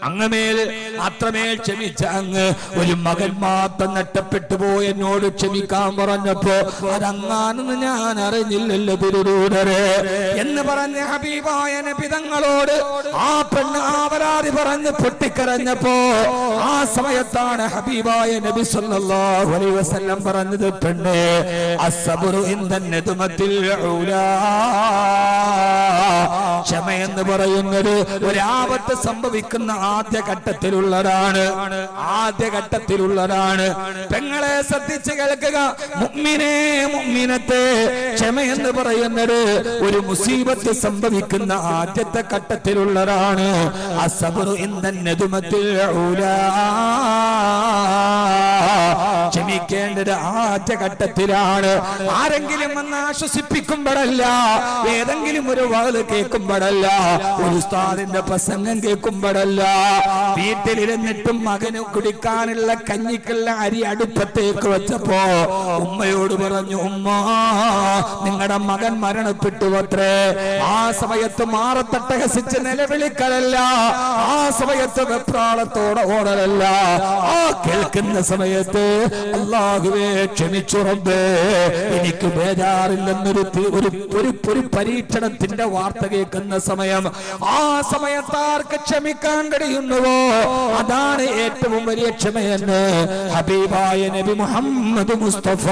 അങ്ങമേൽ അത്രമേൽ ക്ഷമിച്ച അങ്ങ് ഒരു മകൻ മാത്രം നഷ്ടപ്പെട്ടു പോയി എന്നോട് ക്ഷമിക്കാൻ പറഞ്ഞപ്പോ അതങ്ങാണെന്ന് ഞാൻ അറിഞ്ഞില്ലല്ലോ തിരുദൂതരെ എന്ന് പറഞ്ഞ ഹബീബായ നബി തങ്ങളോട് ആ പെണ്ണ് ആവരാതി പറഞ്ഞ് പൊട്ടിക്കരഞ്ഞപ്പോ ആ സമയത്താണ് ഹബീബായ നബി സല്ലല്ലാഹു അലൈഹി വസല്ലം പറഞ്ഞത്, പെണ്ണേ അസ്സബ്റു ഇൻദന്നതുമത്തിൽ ഊലാ, ക്ഷമയെന്ന് പറയുന്നത് ഒരാപത്ത് സംഭവിക്കുന്ന ആദ്യഘട്ടത്തിലുള്ളതാണ്. പെങ്ങളെ ശ്രദ്ധിച്ച് കേൾക്കുക, മുഅ്മിനേ മുഅ്മിനത്തെ, ക്ഷമയെന്ന് പറയുന്നത് ഒരു മുസീബത്ത് സംഭവിക്കുന്ന ആദ്യത്തെ ഘട്ടത്തിലുള്ളതാണ്. അസ്സബ്റു ഇൻദന്നതുമത്തിൽ ഊലാ, ക്ഷമിക്കേണ്ടത് ആദ്യഘട്ടത്തിലാണ്. ആരെങ്കിലും വന്ന് ആശ്വസിപ്പിക്കുമ്പോഴല്ല, ഏതെങ്കിലും ഒരു വാത് കേൾക്കുമ്പോഴല്ല, ഒരു ഉസ്താദിന്റെ പ്രസംഗം കേൾക്കുമ്പോഴല്ല, വീട്ടിലിരുന്നിട്ടും മകന് കുടിക്കാനുള്ള കഞ്ഞിക്കുള്ള അരി അടുപ്പത്തേക്ക് വെച്ചപ്പോ ഉമ്മയോട് പറഞ്ഞു, ഉമ്മ നിങ്ങളുടെ മകൻ മരണപ്പെട്ടു അത്രേ. ആ സമയത്ത് മാറത്തട്ടഹസിച്ച് നിലവിളിക്കലല്ല, ആ സമയത്ത് വെപ്രാളത്തോടെ ഓടലല്ല, ആ കേൾക്കുന്ന സമയത്ത് അല്ലാഹുവേ ക്ഷമിച്ചു റബ്ബേ, എനിക്ക് ബേജാറില്ലെന്നൊരു പരീക്ഷണത്തിന്റെ വാർത്ത കേൾക്കുന്ന സമയം, ആ സമയത്ത് ആർക്ക് ക്ഷമിക്കാൻ കഴിയുന്നുവോ അതാണ് ഏറ്റവും വലിയ ക്ഷമയെന്ന് ഹബീബായ നബി മുഹമ്മദ് മുസ്തഫ.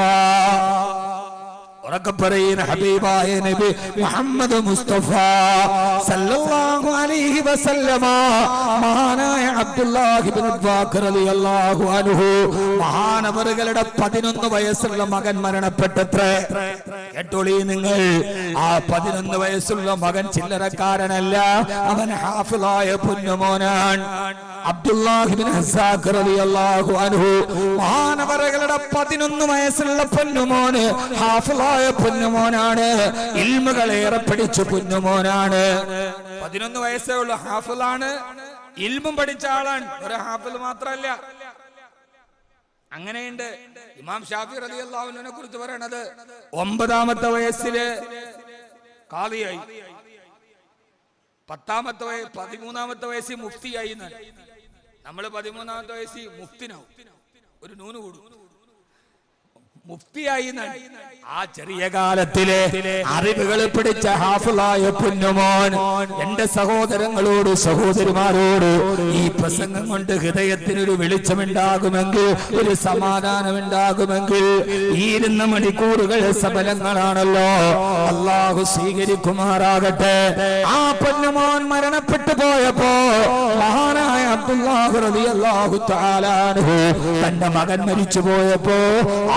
ഉറക്കെ പറയുന്ന ഹബീബായ നബി മുഹമ്മദ് മുസ്തഫ സല്ലല്ലാഹു അലൈഹി വസല്ലമ. മഹാനായ അബ്ദുല്ലാഹി ഇബ്നു ബക്കർ റളിയല്ലാഹു അൻഹു മഹാനവറുകളുടെ 11 വയസ്സുള്ള മകൻ മരണപ്പെട്ടത്രേ. കേട്ടോളി നിങ്ങൾ, ആ 11 വയസ്സുള്ള മകൻ ചില്ലറക്കാരനല്ല, അവൻ ഹാഫിളായ പൊന്നുമോനാണ്. അബ്ദുല്ലാഹി ഇബ്നു ഹസ്സാഖ് റളിയല്ലാഹു അൻഹു മഹാനവറുകളുടെ 11 വയസ്സുള്ള പൊന്നുമോന് ഹാഫിളായ പൊന്നുമോനാണ്, ഇൽമുകളേറെ പഠിച്ച പൊന്നുമോനാണ്. 11 വയസ്സേ ഉള്ളൂ, ഹാഫിളാണ്, ഇൽമും പഠിച്ച ആളാണ്. ഒരു ഹാഫിൾ മാത്രമല്ല, അങ്ങനെയുണ്ട്. ഇമാം ഷാഫി റളിയല്ലാഹു അൻഹുവിനെ കുറിച്ച് പറയണത് 9ാമത്തെ വയസ്സില് ഖാദിയായി, 13ാമത്തെ വയസ്സിൽ മുഫ്തിയായി. നമ്മള് 13ാമത്തെ വയസ്സിൽ മുഫ്തിനാവും, ഒരു നൂന് കൂടും, മുഫ്തിയായി. ആ ചെറിയ കാലത്തിലെ അറിവുകൾ പിടിച്ച ഹാഫിളായ പൊന്നുമോൻ എന്റെ സഹോദരങ്ങളോട് സഹോദരിമാരോട് ഈ പ്രസംഗം കൊണ്ട് ഹൃദയത്തിനൊരു വെളിച്ചമുണ്ടാകുമെങ്കിൽ, ഒരു സമാധാനമുണ്ടാകുമെങ്കിൽ, ഈ 2 മണിക്കൂറുകൾ സഫലങ്ങളാണല്ലോ. അല്ലാഹു സ്വീകരിക്കുമാറാകട്ടെ. ആ പൊന്നുമോൻ മരണപ്പെട്ടു പോയപ്പോ മഹാനായ അബ്ദുല്ലാഹ് റളിയല്ലാഹു തആല അൻഹു തന്റെ മകൻ മരിച്ചു പോയപ്പോ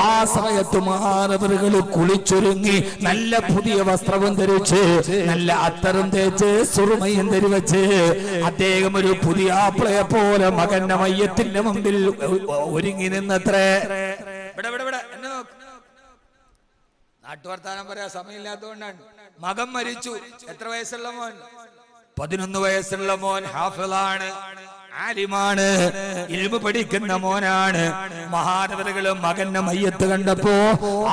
ആ സമയത്ത് മഹാനവറുകൾ കുളിച്ചൊരുങ്ങി നല്ല പുതിയ വസ്ത്രവും ധരിച്ച് നല്ല അത്തറും തേച്ച് സുറുമയും ധരിവച്ച് അദ്ദേഹം ഒരു പുതിയ ആപ്പിളയെ പോലെ മകന്റെ മയ്യത്തിന്റെ മുമ്പിൽ ഒരുങ്ങി നിന്നത്രേ. എന്നെ നോക്ക്, നാട്ടുവർത്താനം പറയാ സമയമില്ലാത്തതുകൊണ്ടാണ്. മകൻ മരിച്ചു. എത്ര വയസ്സുള്ള മോൻ? 11 വയസ്സുള്ള മോൻ. ഹാഫിളാണ്, ആലിമാണ്, ഇൽമു പഠിക്കുന്ന മോനാണ്. മഹാനവറുകൾ മകന്റെ മയ്യത്ത് കണ്ടപ്പോ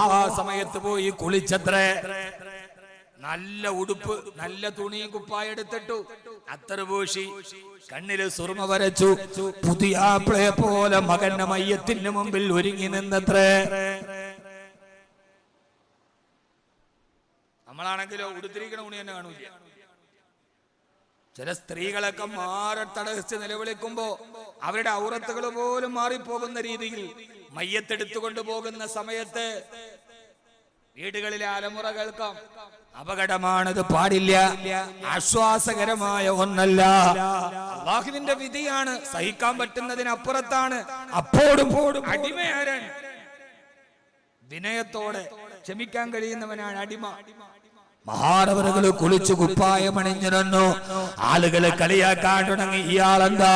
ആ സമയത്ത് പോയി കുളിച്ചത്രേ. നല്ല ഉടുപ്പ്, നല്ല തുണിയും കുപ്പായ എടുത്തിട്ടു, അത്തറ് പൂശി, കണ്ണില് സുർമ വരച്ചു, പുതിയ ആപ്പിളയെ പോലെ മകന്റെ മയ്യത്തിന് മുമ്പിൽ ഒരുങ്ങി നിന്നത്രേ. നമ്മളാണെങ്കിലോ ഉടുത്തിരിക്കണ ഉണി തന്നെ കാണൂല. ചില സ്ത്രീകളൊക്കെ മാറത്തടച്ച് നിലവിളിക്കുമ്പോ അവരുടെ ഔറത്തുകൾ പോലും മാറിപ്പോകുന്ന രീതിയിൽ മയ്യത്തെടുത്തുകൊണ്ട് പോകുന്ന സമയത്ത് വീടുകളിലെ അലമുറ കേൾക്കാം. അപകടമാണത്, പാടില്ല, ആശ്വാസകരമായ ഒന്നല്ല. അല്ലാഹുവിന്റെ വിധിയാണ്, സഹിക്കാൻ പറ്റുന്നതിനപ്പുറത്താണ്. അപ്പോഴും അടിമയാരാണ്? വിനയത്തോടെ ക്ഷമിക്കാൻ കഴിയുന്നവനാണ് അടിമ. മഹാനവറുകൾ കുളിച്ചു കുപ്പായമണിഞ്ഞിരുന്നു. ആളുകളെ കളിയാക്കാൻ തുടങ്ങി. ഇയാളെന്താ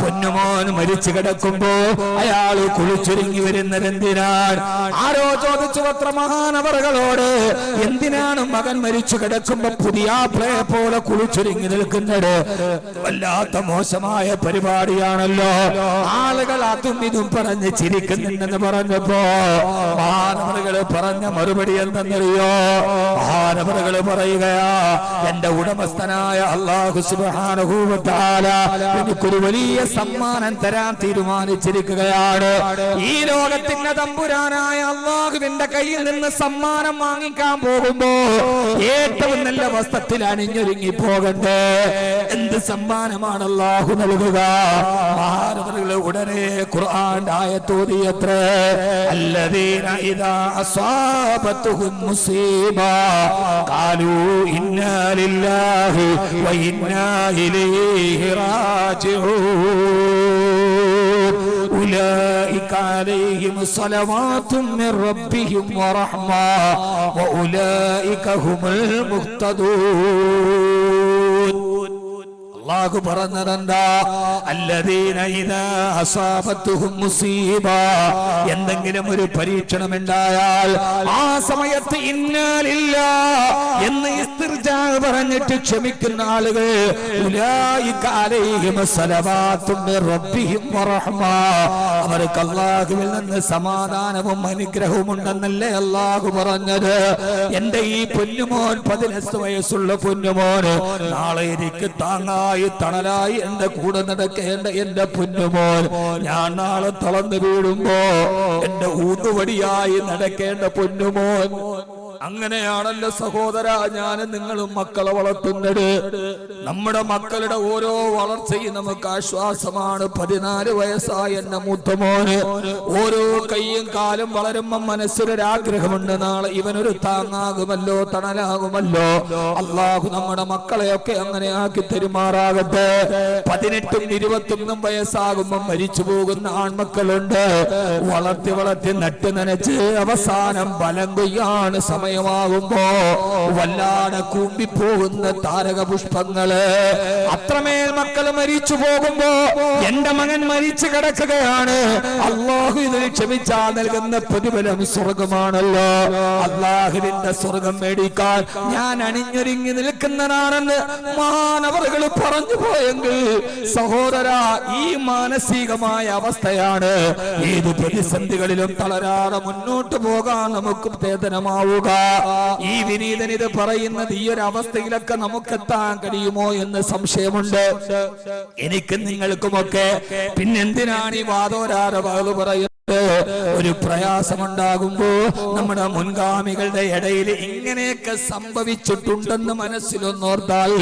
പൊന്നുമോൻ മരിച്ചു കിടക്കുമ്പോ അയാള് കുളിച്ചൊരുങ്ങി വരുന്നതെന്തിനാണ്? ആരോ ചോദിച്ചു അത്ര മഹാനവറുകളോട്, എന്തിനാണ് മകൻ മരിച്ചു കിടക്കുമ്പോ പുതിയ ആപ്പിളയെ പോലെ കുളിച്ചൊരുങ്ങി നിൽക്കുന്നത്? വല്ലാത്ത മോശമായ പരിപാടിയാണല്ലോ. ആളുകൾ അതും ഇതും പറഞ്ഞ് ചിരിക്കുന്നുണ്ടെന്ന് പറഞ്ഞപ്പോ മഹാനവറുകൾ പറഞ്ഞ മറുപടി എന്തെന്നറിയോ? മഹാനവറുകൾ പറയുകയാ, എന്റെ ഉടമസ്ഥനായ അല്ലാഹു സുബ്ഹാനഹു വ തആല എനിക്കൊരു വലിയ സമ്മാനം തരാൻ തീരുമാനിച്ചിരിക്കുകയാണ്. ഈ ലോകത്തിന്റെ തമ്പുരാനായ അല്ലാഹുവിന്റെ കയ്യിൽ നിന്ന് സമ്മാനം വാങ്ങിക്കാൻ പോകുമ്പോ ഏറ്റവും നല്ല വസ്ത്രത്തിൽ അണിഞ്ഞൊരുങ്ങി പോകണ്ടേ? എന്ത് സമ്മാനമാണ് അല്ലാഹു നൽകുക? മഹാനവറുകൾ ഉടനെ ഖുർആന്റെ ആയത്ത് ഓതിയത്രേ. അല്ലദീന ഇദാ അസാബത്തുഹും മുസീബ قالوا إنا لله وإنا إليه راجعون أولئك عليهم صلوات من ربهم ورحمة وأولئك هم المهتدون. അല്ലാഹു പറഞ്ഞതെന്താ? അല്ലദീന ഇദാ അസാബത്തുഹും മുസീബ, എന്തെങ്കിലും ഒരു പരീക്ഷണം ഉണ്ടായാൽ ആ സമയത്ത് ഇന്നാ ലില്ലാഹ് എന്ന് ഇസ്തിർജാ പറഞ്ഞിട്ട് ക്ഷമിക്കുന്ന ആളുകൾ, ഉലൈക അലൈഹിം സലവാത്തും മിർ റബ്ബിഹിം വറഹ്മ, അവർക്ക് അല്ലാഹുവിൽ നിന്ന് സമാധാനവും അനുഗ്രഹവും ഉണ്ടെന്നല്ലേ അല്ലാഹു പറഞ്ഞത്. എന്റെ ഈ പൊന്നുമോൻ, 15 വയസ്സുള്ള പൊന്നുമോൻ, നാളെ എനിക്ക് താങ്ങായി തണലായി എന്റെ കൂടെ നടക്കേണ്ട എന്റെ പൊന്നുമോൻ, ഞാൻ നാളെ തളർന്നു വീഴുമ്പോ എന്റെ ഊന്നുവടിയായി നടക്കേണ്ട പൊന്നുമോൻ. അങ്ങനെയാണല്ലോ സഹോദര ഞാനും നിങ്ങളും മക്കളെ വളർത്തുന്നത്. നമ്മുടെ മക്കളുടെ ഓരോ വളർച്ചയും നമുക്ക് ആശ്വാസമാണ്. 14 വയസ്സായ എന്റെ മൂത്തമോന് ഓരോ കൈയും കാലും വളരുമ്പോ മനസ്സിലൊരാഗ്രഹമുണ്ട്, നാളെ ഇവനൊരു താങ്ങാകുമല്ലോ, തണലാകുമല്ലോ. അല്ലാഹു നമ്മുടെ മക്കളെയൊക്കെ അങ്ങനെ ആക്കി തെരുമാറാകട്ടെ. 18ഉം 21ഉം വയസ്സാകുമ്പോ മരിച്ചു പോകുന്ന ആൺമക്കളുണ്ട്. വളർത്തി വളർത്തി നട്ട് നനച്ച് അവസാനം ബലം കൊയ്യാണ് സമയമാകുമ്പോ വല്ലാതെ കൂമ്പിപ്പോകുന്ന താരക പുഷ്പങ്ങള്. അത്രമേൽ മക്കൾ മരിച്ചു പോകുമ്പോ എന്റെ മകൻ മരിച്ചു കിടക്കുകയാണ്. അല്ലാഹു ഇതിൽ ക്ഷമിച്ചാൽ നൽകുന്ന പ്രതിഫലം സ്വർഗമാണല്ലോ. അല്ലാഹുവിന്റെ സ്വർഗം മേടിക്കാൻ ഞാൻ അണിഞ്ഞൊരുങ്ങി നിൽക്കുന്നതാണെന്ന് മഹാനവറുകൾ പറഞ്ഞു പോയെങ്കിൽ സഹോദര, ഈ മാനസികമായ അവസ്ഥയാണ് ഏത് പ്രതിസന്ധികളിലും തളരാതെ മുന്നോട്ട് പോകാൻ നമുക്ക് പ്രേതനമാവുക. ഈ വിനീതൻ ഇത് പറയുന്നത് ഈ ഒരു അവസ്ഥയിലൊക്കെ നമുക്കെത്താൻ കഴിയുമോ എന്ന് സംശയമുണ്ട് എനിക്ക് നിങ്ങൾക്കുമൊക്കെ. പിന്നെന്തിനാണ് ഈ വാദോരാര പറയുന്നത്? ഒരു പ്രയാസമുണ്ടാകുമ്പോ നമ്മുടെ മുൻഗാമികളുടെ ഇടയിൽ ഇങ്ങനെയൊക്കെ സംഭവിച്ചിട്ടുണ്ടെന്ന് മനസ്സിലൊന്നോർത്താൽ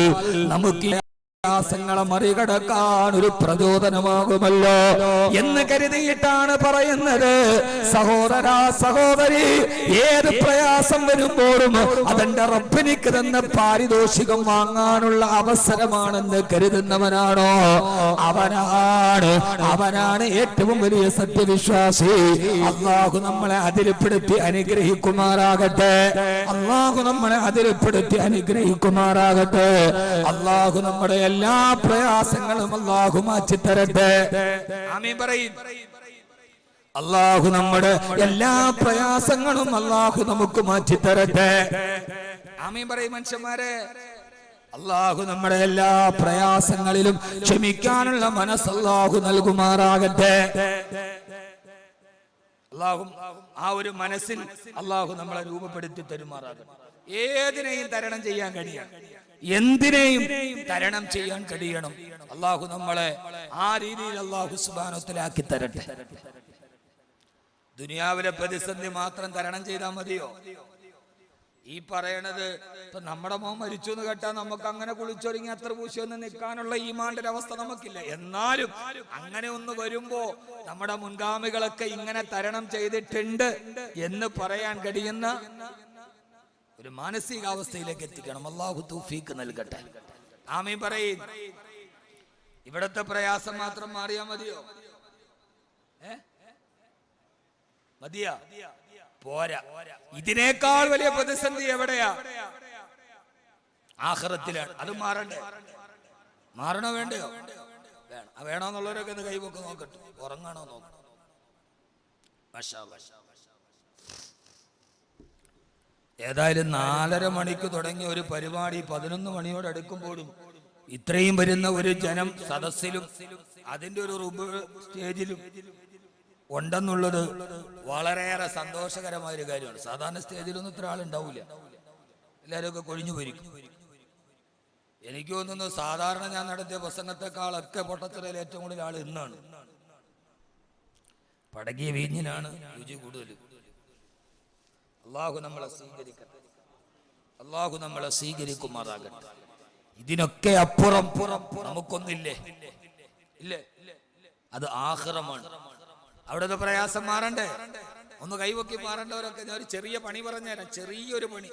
നമുക്ക് പ്രയാസങ്ങളെ മറികടക്കാൻ ഒരു പ്രചോദനമാകുമല്ലോ എന്ന് കരുതിയിട്ടാണ് പറയുന്നത്. സഹോദരാ സഹോദരി, ഏത് പ്രയാസം വരുമ്പോഴും അതെന്റെ റബ്ബിനിക്ക് തന്ന പാരിതോഷികം വാങ്ങാനുള്ള അവസരമാണെന്ന് കരുതുന്നവനാണോ അവനാണ് ഏറ്റവും വലിയ സത്യവിശ്വാസി. അല്ലാഹു നമ്മളെ അതിരുപ്പെടുത്തി അനുഗ്രഹിക്കുമാറാകട്ടെ. അല്ലാഹു നമ്മളെ അതിരുപ്പെടുത്തി അനുഗ്രഹിക്കുമാറാകട്ടെ. അല്ലാഹു നമ്മുടെ എല്ലാ പ്രയാസങ്ങളും അല്ലാഹു മാറ്റിത്തരട്ടെ. ആമീൻ പറയും. അല്ലാഹു നമ്മുടെ എല്ലാ പ്രയാസങ്ങളും അല്ലാഹു നമുക്ക് മാറ്റിത്തരട്ടെ. ആമീൻ പറയും മനുഷ്യന്മാരെ. അല്ലാഹു നമ്മുടെ എല്ലാ പ്രയാസങ്ങളിലും ക്ഷമിക്കാനുള്ള മനസ്സ് അല്ലാഹു നൽകുമാറാകട്ടെ. അല്ലാഹു ആ ഒരു മനസ്സിൽ അല്ലാഹു നമ്മളെ രൂപപ്പെടുത്തി തരുമാറാകട്ടെ. ഏതിനെയും തരണം ചെയ്യാൻ കഴിയണം, എന്തിനേയും തരണം ചെയ്യാൻ കഴിയണം. അല്ലാഹു നമ്മളെ ആ രീതിയിൽ അല്ലാഹു സുബ്ഹാനഹു വ തആല ആക്കി തരട്ടെ. ദുനിയാവിലെ പ്രതിസന്ധി മാത്രം തരണം ചെയ്താൽ മതിയോ? ഈ പറയണത് ഇപ്പൊ നമ്മുടെ മോൻ മരിച്ചു എന്ന് കേട്ടാൽ നമുക്ക് അങ്ങനെ കുളിച്ചൊരുങ്ങി അത്ര പൂശിയൊന്ന് നിൽക്കാനുള്ള ഈമാന്റെ അവസ്ഥ നമുക്കില്ല. എന്നാലും അങ്ങനെ ഒന്ന് വരുമ്പോ നമ്മുടെ മുൻഗാമികളൊക്കെ ഇങ്ങനെ തരണം ചെയ്തിട്ടുണ്ട് എന്ന് പറയാൻ കഴിയുന്ന ഒരു മാനസികാവസ്ഥയിലേക്ക് എത്തിക്കണം. അല്ലാഹു തൗഫീഖ് നൽകട്ടെ. ആമീൻ പറയും. ഇവിടത്തെ പ്രയാസം മാത്രം മാറിയാ മതിയോ? മതിയാ? പോരാ. ഇതിനേക്കാൾ വലിയ പ്രതിസന്ധി എവിടെയാ? ആഖിറത്തിലാണ്. അത് മാറണ്ടേ? മാറണോ വേണ്ടയോ? വേണം. വേണോന്നുള്ളവരൊക്കെ ഒന്ന് കൈവൊക്കെ നോക്കട്ടെ. ഉറങ്ങാണോ നോക്കണം. മാഷാ അല്ലാഹ്. ഏതായാലും 4:30 മണിക്ക് തുടങ്ങിയ ഒരു പരിപാടി 11 മണിയോട് അടുക്കുമ്പോഴും ഇത്രയും വരുന്ന ഒരു ജനം സദസ്സിലും അതിന്റെ ഒരു സ്റ്റേജിലും ഉണ്ടെന്നുള്ളത് വളരെയേറെ സന്തോഷകരമായ ഒരു കാര്യമാണ്. സാധാരണ സ്റ്റേജിലൊന്നും ഇത്ര ആളുണ്ടാവില്ല, എല്ലാവരും ഒക്കെ കൊഴിഞ്ഞു പോയിരിക്കും. എനിക്ക് തോന്നുന്നു സാധാരണ ഞാൻ നടത്തിയ പ്രസംഗത്തെക്കാളൊക്കെ പൊട്ടച്ചിറയിൽ ഏറ്റവും കൂടുതൽ ആൾ ഇന്നാണ്. പടകിയ വീഞ്ഞിനാണ് രുചി കൂടുതൽ. അല്ലാഹു നമ്മളെ സ്വീകരിക്കട്ടെ. അല്ലാഹു നമ്മളെ സ്വീകരിക്കുമാറാകട്ടെ. ഇതിനൊക്കെ അപ്പുറം നമുക്കൊന്നില്ലേ? ഇല്ലേ? അത് ആഖിറമാണ്. അവിടുത്തെ പ്രയാസം മാറണ്ടേ? ഒന്ന് കൈവക്കി മാറേണ്ടവരൊക്കെ ഞാൻ ഒരു ചെറിയ പണി പറഞ്ഞുതരാം. ചെറിയൊരു പണി,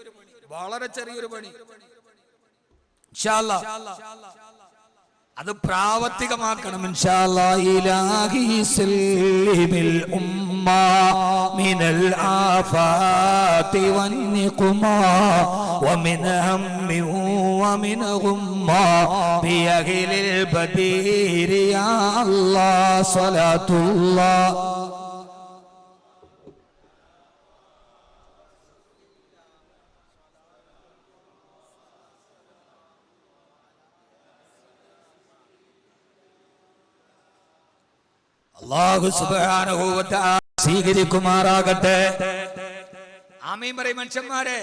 വളരെ ചെറിയൊരു പണി. ഇൻഷാ അല്ലാഹ് അത് പ്രാവർത്തികമാക്കണം. ഇൻഷാ അല്ലാഹ്. ഇലാഹി സല്ലിമിൽ ഉമ്മ മിനൽ ആഫാതി വന്നിഖുമാ വമിൻ ഹമ്മി വമിൻ ഗുമ്മാ ബിയഹിലിൽ ബദീരി യാ അല്ലാഹ് സ്വലാത്തുല്ലാഹ്. അല്ലാഹു സുബ്ഹാനഹു വ തആല സ്വീകരിക്കുമാറാകട്ടെ. ആമീൻ പറയും മനുഷ്യന്മാരെ.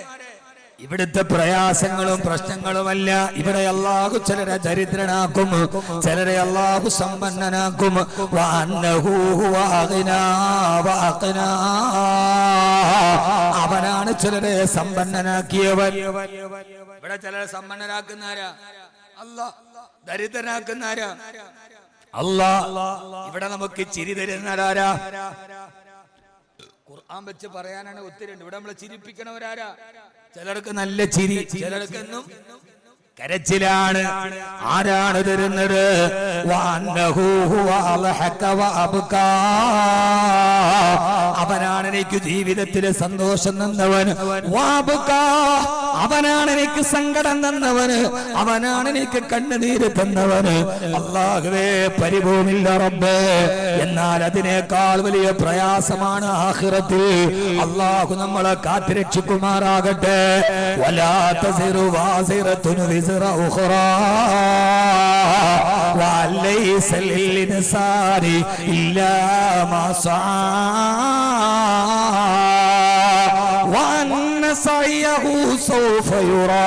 ഇവിടുത്തെ പ്രയാസങ്ങളും പ്രശ്നങ്ങളുമല്ല. ഇവിടെ അല്ലാഹു ചിലരെ ദരിദ്രനാക്കും, ചിലരെ അല്ലാഹു സമ്പന്നനാക്കും. അവനാണ് ചിലരെ സമ്പന്നനാക്കിയവൻ. ഇവിടെ ചിലരെ സമ്പന്നനാക്കുന്നാരാ? അല്ലാഹ്. ദരിദ്രനാക്കുന്നാരാ? അല്ലാഹ്. ഇവിടെ നമുക്ക് ചിരി തരുന്നവരാരാ? ഖുർആൻ വെച്ച് പറയാനാണ് ഒത്തിരി ഉണ്ട്. ഇവിടെ നമ്മളെ ചിരിപ്പിക്കണവരാരാ? ചിലർക്ക് നല്ല ചിരി, ചിലർക്ക് എന്നും കരച്ചിലാണ്. ആരാണ് തരുന്നത്? അവനാണ് എനിക്ക് ജീവിതത്തിലെ സന്തോഷം തന്നവൻ. അവനാണ് എനിക്ക് സങ്കടം തന്നവന്. അവനാണ് എനിക്ക് കണ്ണുനീര് തന്നവന്. അല്ലാഹുവേ, പരിഭവമില്ല റബ്ബേ. എന്നാൽ അതിനേക്കാൾ വലിയ പ്രയാസമാണ് ആഖിറത്തിൽ. അല്ലാഹു നമ്മളെ കാത്തുരക്ഷിക്കുമാറാകട്ടെ. വലാ തസിറു വാസിറത്തുൻ വിസ്റ ഉഖറാ വലൈസ ലിൽഇൻസാനി ഇല്ലാ മാ സആ വഅന്ന സഅയഹു സൗഫ യുറാ.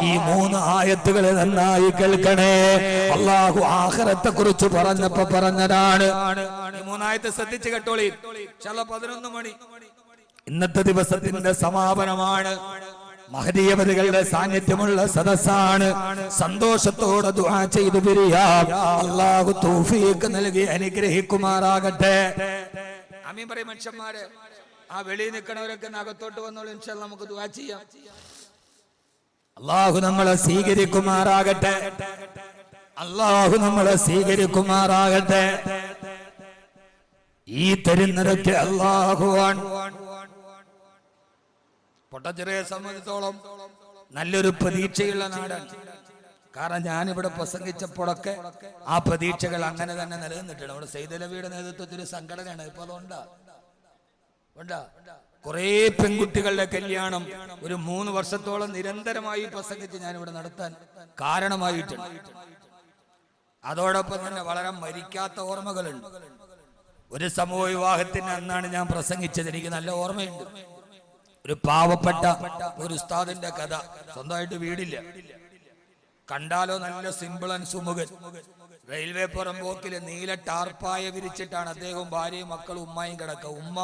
ഈ 3 ആയത്തുകൾ നന്നായി കേൾക്കണേ. അല്ലാഹു ആഖിറത്തെ കുറിച്ച് പറഞ്ഞപ്പോ പറഞ്ഞതാണ്. ഈ 3 ആയത്ത് ശ്രദ്ധിച്ചു കേട്ടോളി. ഇൻഷാല്ലാ 11 മണി ഇന്നത്തെ ദിവസത്തിന്റെ സമാപനമാണ്. മഹദീയവതികളുടെ സാന്നിധ്യമുള്ള സദസ്സാണ്. സന്തോഷത്തോടെ ദുആ ചെയ്തു പിരിയാം. അല്ലാഹു തൗഫീഖ് നൽകി അനുഗ്രഹിക്കുമാറാകട്ടെ. ആമീൻ പറയും മനുഷ്യന്മാരെ. ആ വെളിയിൽ നിൽക്കണവരൊക്കെ അകത്തോട്ട് വന്നോളൂ. ഇൻഷാല്ലാ നമുക്ക് ദുആ ചെയ്യാം. അല്ലാഹു നമ്മളെ സ്വീകരിക്കുമാറാകട്ടെ. അല്ലാഹു നമ്മളെ സ്വീകരിക്കുമാറാകട്ടെ. ഈ തരുന്നതൊക്കെ അല്ലാഹുവാണ്. പൊട്ടച്ചിറയെ സംബന്ധിച്ചോളം നല്ലൊരു പ്രതീക്ഷയുള്ള നാടാണ്. കാരണം ഞാനിവിടെ പ്രസംഗിച്ചപ്പോഴൊക്കെ ആ പ്രതീക്ഷകൾ അങ്ങനെ തന്നെ നിലനിന്നിട്ടുണ്ട്. അവിടെ സൈദലവിയുടെ നേതൃത്വത്തിൽ സംഘടനയാണ്. ഇപ്പൊ അതുണ്ടാ കുറെ പെൺകുട്ടികളുടെ കല്യാണം ഒരു 3 വർഷത്തോളം നിരന്തരമായി പ്രസംഗിച്ച് ഞാനിവിടെ നടത്താൻ കാരണമായിട്ടുണ്ട്. അതോടൊപ്പം തന്നെ വളരെ മരിക്കാത്ത ഓർമ്മകളുണ്ട്. ഒരു സമൂഹ വിവാഹത്തിന് അന്നാണ് ഞാൻ പ്രസംഗിച്ചത്. എനിക്ക് നല്ല ഓർമ്മയുണ്ട്. ഒരു പാവപ്പെട്ട ഒരു ഉസ്താദിന്റെ കഥ. സ്വന്തമായിട്ട് വീടില്ല, കണ്ടാലോ നല്ല സിമ്പിൾ ആൻഡ് സുമുഖൻ. റെയിൽവേ പുറമ്പോക്കില് നീല ടാർപ്പായ വിരിച്ചിട്ടാണ് അദ്ദേഹവും ഭാര്യയും മക്കളും ഉമ്മയും കിടക്കുക. ഉമ്മ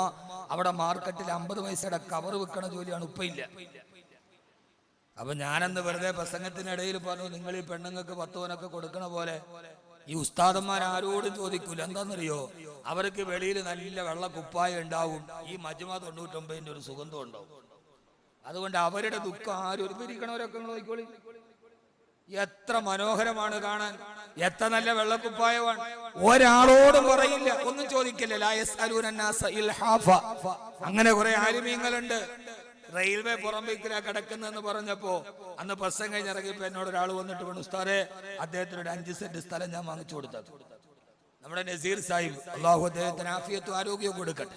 അവിടെ മാർക്കറ്റിൽ 50 പൈസയുടെ കവർ വെക്കണ ജോലിയാണ്. ഉപ്പയില്ല. അപ്പൊ ഞാനന്ന് വെറുതെ പ്രസംഗത്തിനിടയിൽ പറഞ്ഞു, നിങ്ങൾ ഈ പെണ്ണുങ്ങൾക്ക് 10 പവനൊക്കെ കൊടുക്കണ പോലെ ഈ ഉസ്താദന്മാർ ആരോടും ചോദിക്കൂല. എന്താണെന്നറിയോ? അവർക്ക് വെളിയിൽ നല്ല വെള്ള കുപ്പായം ഉണ്ടാവും, ഈ മജ്മ 99ന്റെ ഒരു സുഗന്ധം ഉണ്ടാവും. അതുകൊണ്ട് അവരുടെ ദുഃഖം ആരും ഒരുപരിക്കണവരൊക്കെ നോക്കിക്കോളി. എത്ര മനോഹരമാണ് കാണാൻ, എത്ര നല്ല വെള്ളക്കുപ്പായമാണ്. ഒരാളോടും പറയില്ല, ഒന്നും ചോദിക്കില്ല. ലാ യസ്അലൂന നാസ ഇൽഹാഫ. അങ്ങനെ കുറെ ആലിമീങ്ങളുണ്ട്. റെയിൽവേ പുറമ്പേക്കിലാ കിടക്കുന്നെന്ന് പറഞ്ഞപ്പോ അന്ന് പ്രസംഗം കഴിഞ്ഞിറങ്ങിയപ്പോ എന്നോട് ഒരാൾ വന്നിട്ട് പറഞ്ഞു, ഉസ്താദേ അദ്ദേഹത്തിനൊരു 5 സെന്റ് സ്ഥലം ഞാൻ വാങ്ങിച്ചു കൊടുത്തത്. നമ്മുടെ നസീർ സാഹിബ്, അള്ളാഹു അദ്ദേഹത്തിന് ആഫിയത്തും ആരോഗ്യവും കൊടുക്കട്ടെ,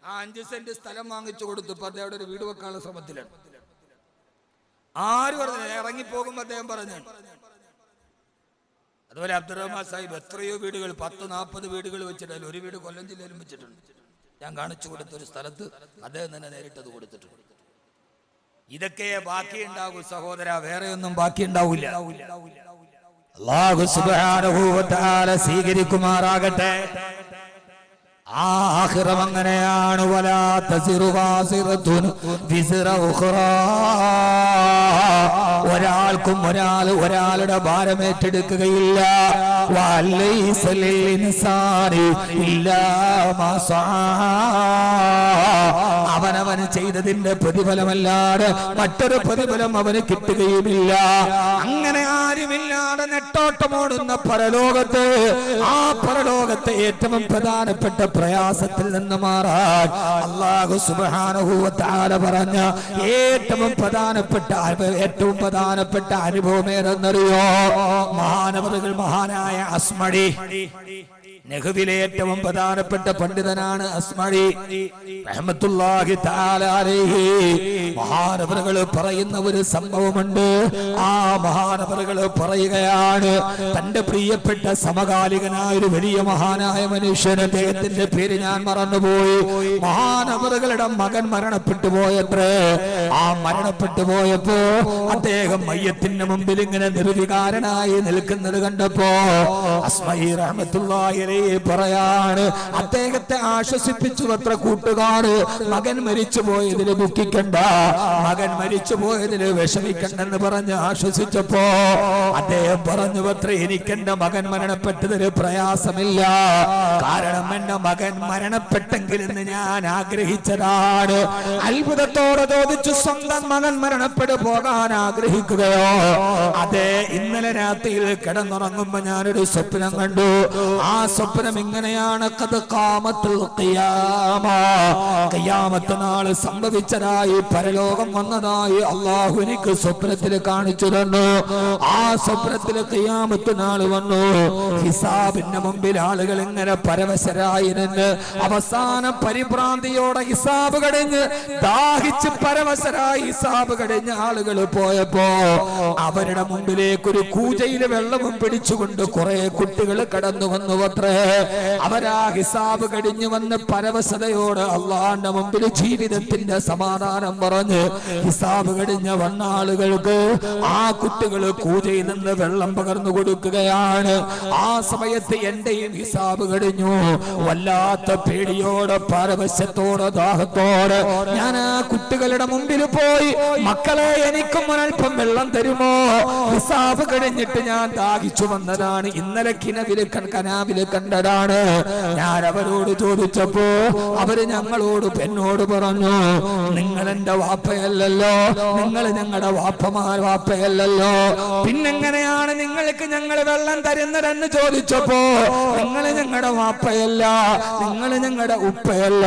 ആ 5 സെന്റ് സ്ഥലം വാങ്ങിച്ചു കൊടുത്തു. ഇപ്പൊ അദ്ദേഹം അവിടെ ഒരു വീട് വെക്കാനുള്ള ശ്രമത്തിലാണ്. ആര് പറഞ്ഞു? ഇറങ്ങിപ്പോകുമ്പോ അദ്ദേഹം പറഞ്ഞു. അതുപോലെ അബ്ദുറഹ്മാൻ സാഹിബ് എത്രയോ വീടുകൾ, 10-40 വീടുകൾ വെച്ചിട്ടല്ല, ഒരു വീട് കൊല്ലം ജില്ലയിലും വെച്ചിട്ടുണ്ട്. ഞാൻ കാണിച്ചു കൊടുത്ത ഒരു സ്ഥലത്ത് അദ്ദേഹം തന്നെ നേരിട്ടത് കൊടുത്തിട്ടുണ്ട്. ഇതൊക്കെ ബാക്കിയുണ്ടാകൂ സഹോദര, വേറെ ഒന്നും ബാക്കിയുണ്ടാവില്ല. അല്ലാഹു സുബ്ഹാനഹു വ തആല സ്വീകരിക്കുമാറാകട്ടെ. ആഖിറം അങ്ങനെയാണ്. വലാ തസിറു വാസിറത്തുൻ വിസ്റ ഉഖ്റാ. ഒരാൾക്കും ഒരാളുടെ ഭാരം ഏറ്റെടുക്കുകയില്ല. വലൈസ ലിൽ ഇൻസാനി ഇല്ലാ മാ സഅ. അവനവന് ചെയ്തതിന്റെ പ്രതിഫലമല്ലാതെ മറ്റൊരു പ്രതിഫലം അവന് കിട്ടുകയുമില്ല. അങ്ങനെ ആരുമില്ലാതെ നെട്ടോട്ടമോടുന്ന പരലോകത്ത്, ആ പരലോകത്തെ ഏറ്റവും പ്രധാനപ്പെട്ട പ്രയാസത്തിൽ നിന്ന് മാറാൻ അല്ലാഹു സുബ്ഹാനഹു വ തആല പറഞ്ഞ ഏറ്റവും പ്രധാനപ്പെട്ട അനുഭവം ഏതെന്നറിയോ? മഹാനവറുകൾ, മഹാനായ അസ്മഴി, നഹ്വിലെ ഏറ്റവും പ്രധാനപ്പെട്ട പണ്ഡിതനാണ് അസ്മഴി റഹ്മത്തുള്ളാഹി തആല അലൈഹി. മഹാനവറുകൾ പറയുന്ന ഒരു സംഭവമുണ്ട്. ആ മഹാനവറുകൾ പറയുകയാണ്, തന്റെ പ്രിയപ്പെട്ട സമകാലികനായ ഒരു വലിയ മഹാനായ മനുഷ്യൻ, അദ്ദേഹത്തിന്റെ പേര് ഞാൻ മറന്നുപോയി, മഹാനവറുകളുടെ മകൻ മരണപ്പെട്ടു പോയത്രേ. ആ മരണപ്പെട്ടു പോയപ്പോ അദ്ദേഹം മയ്യത്തിന്റെ മുമ്പിൽ ഇങ്ങനെ നിർവികാരനായി നിൽക്കുന്നത് കണ്ടപ്പോ അസ്മഈ റഹ്മത്തുള്ളാഹി അലൈഹി പറയാണ്, അദ്ദേഹത്തെ ആശ്വസിപ്പിച്ചു അത്ര കൂട്ടുകാർ, മകൻ മരിച്ചു പോയതിൽ ദുഃഖിക്കണ്ട, മകൻ മരിച്ചു പോയതിൽ വിഷമിക്കണ്ടെന്ന് പറഞ്ഞ് ആശ്വസിച്ചപ്പോ അദ്ദേഹം പറഞ്ഞു അത്ര, എനിക്കെന്റെ മകൻ മരണപ്പെട്ടതിൽ പ്രയാസമില്ല. കാരണം എന്റെ മകൻ മരണപ്പെട്ടെങ്കിൽ എന്ന് ഞാൻ ആഗ്രഹിച്ചതാണ്. അത്ഭുതത്തോടെ ചോദിച്ചു, സ്വന്തം മകൻ മരണപ്പെട്ടു പോകാൻ ആഗ്രഹിക്കുകയോ? അതെ, ഇന്നലെ രാത്രിയിൽ കിടന്നുറങ്ങുമ്പോ ഞാനൊരു സ്വപ്നം കണ്ടു. ആ സ്വപ്നം ഇങ്ങനെയാണ്, ഖദ് ഖാമത്തുൽ ഖിയാമ. ഖിയാമത്ത് നാൾ സംഭവിച്ചതായി, പരലോകം വന്നതായി അല്ലാഹു എനിക്ക് സ്വപ്നത്തിൽ കാണിച്ചു തന്നു. ആ സ്വപ്നത്തിൽ ഖിയാമത്ത് നാൾ വന്നു. ഹിസാബിന്റെ മുമ്പിൽ ആളുകൾ ഇങ്ങനെ പരവശരായി നിന്ന് അവസാന പരിഭ്രാന്തിയോടെ ഹിസാബ് കഴിഞ്ഞ് ദാഹിച്ച് പരവശരായി ഹിസാബ് കഴിഞ്ഞ ആളുകൾ പോയപ്പോ അവരുടെ മുമ്പിലേക്ക് ഒരു കൂജയില് വെള്ളവും പിടിച്ചുകൊണ്ട് കുറെ കുട്ടികൾ കടന്നു വന്നു അത്രേ. അവരാ ഹിസാബ് കഴിഞ്ഞു വന്ന് പരവശതയോട് അള്ളാന്റെ മുമ്പിൽ ജീവിതത്തിന്റെ സമാധാനം പറഞ്ഞ് ഹിസാബ് കഴിഞ്ഞ വന്ന ആളുകൾക്ക് ആ കുട്ടികൾ കൂജയിൽ നിന്ന് വെള്ളം പകർന്നു കൊടുക്കുകയാണ്. ആ സമയത്ത് എന്റെയും ഹിസാബ് കഴിഞ്ഞു. വല്ലാത്ത പേടിയോടെ പരവശത്തോടെ ദാഹത്തോടെ ഞാൻ ആ കുട്ടികളുടെ മുമ്പിൽ പോയി, മക്കളെ എനിക്കും ഒരൽപ്പം വെള്ളം തരുമോ? ഹിസാബ് കഴിഞ്ഞിട്ട് ഞാൻ ദാഹിച്ചു വന്നതാണ്, ഇന്നലെ കനാവില് കണ്ടതാണ്. ഞാൻ അവരോട് ചോദിച്ചപ്പോ അവര് ഞങ്ങളോട് എന്നോട് പറഞ്ഞു, നിങ്ങൾ എന്റെ വാപ്പയല്ലല്ലോ, നിങ്ങൾ ഞങ്ങളുടെ വാപ്പയല്ലല്ലോ, പിന്നെങ്ങനെയാണ് നിങ്ങൾക്ക് ഞങ്ങൾ വെള്ളം തരുന്നതെന്ന് ചോദിച്ചപ്പോ നിങ്ങൾ ഞങ്ങളുടെ വാപ്പയല്ല, നിങ്ങൾ ഞങ്ങളുടെ ഉപ്പയല്ല,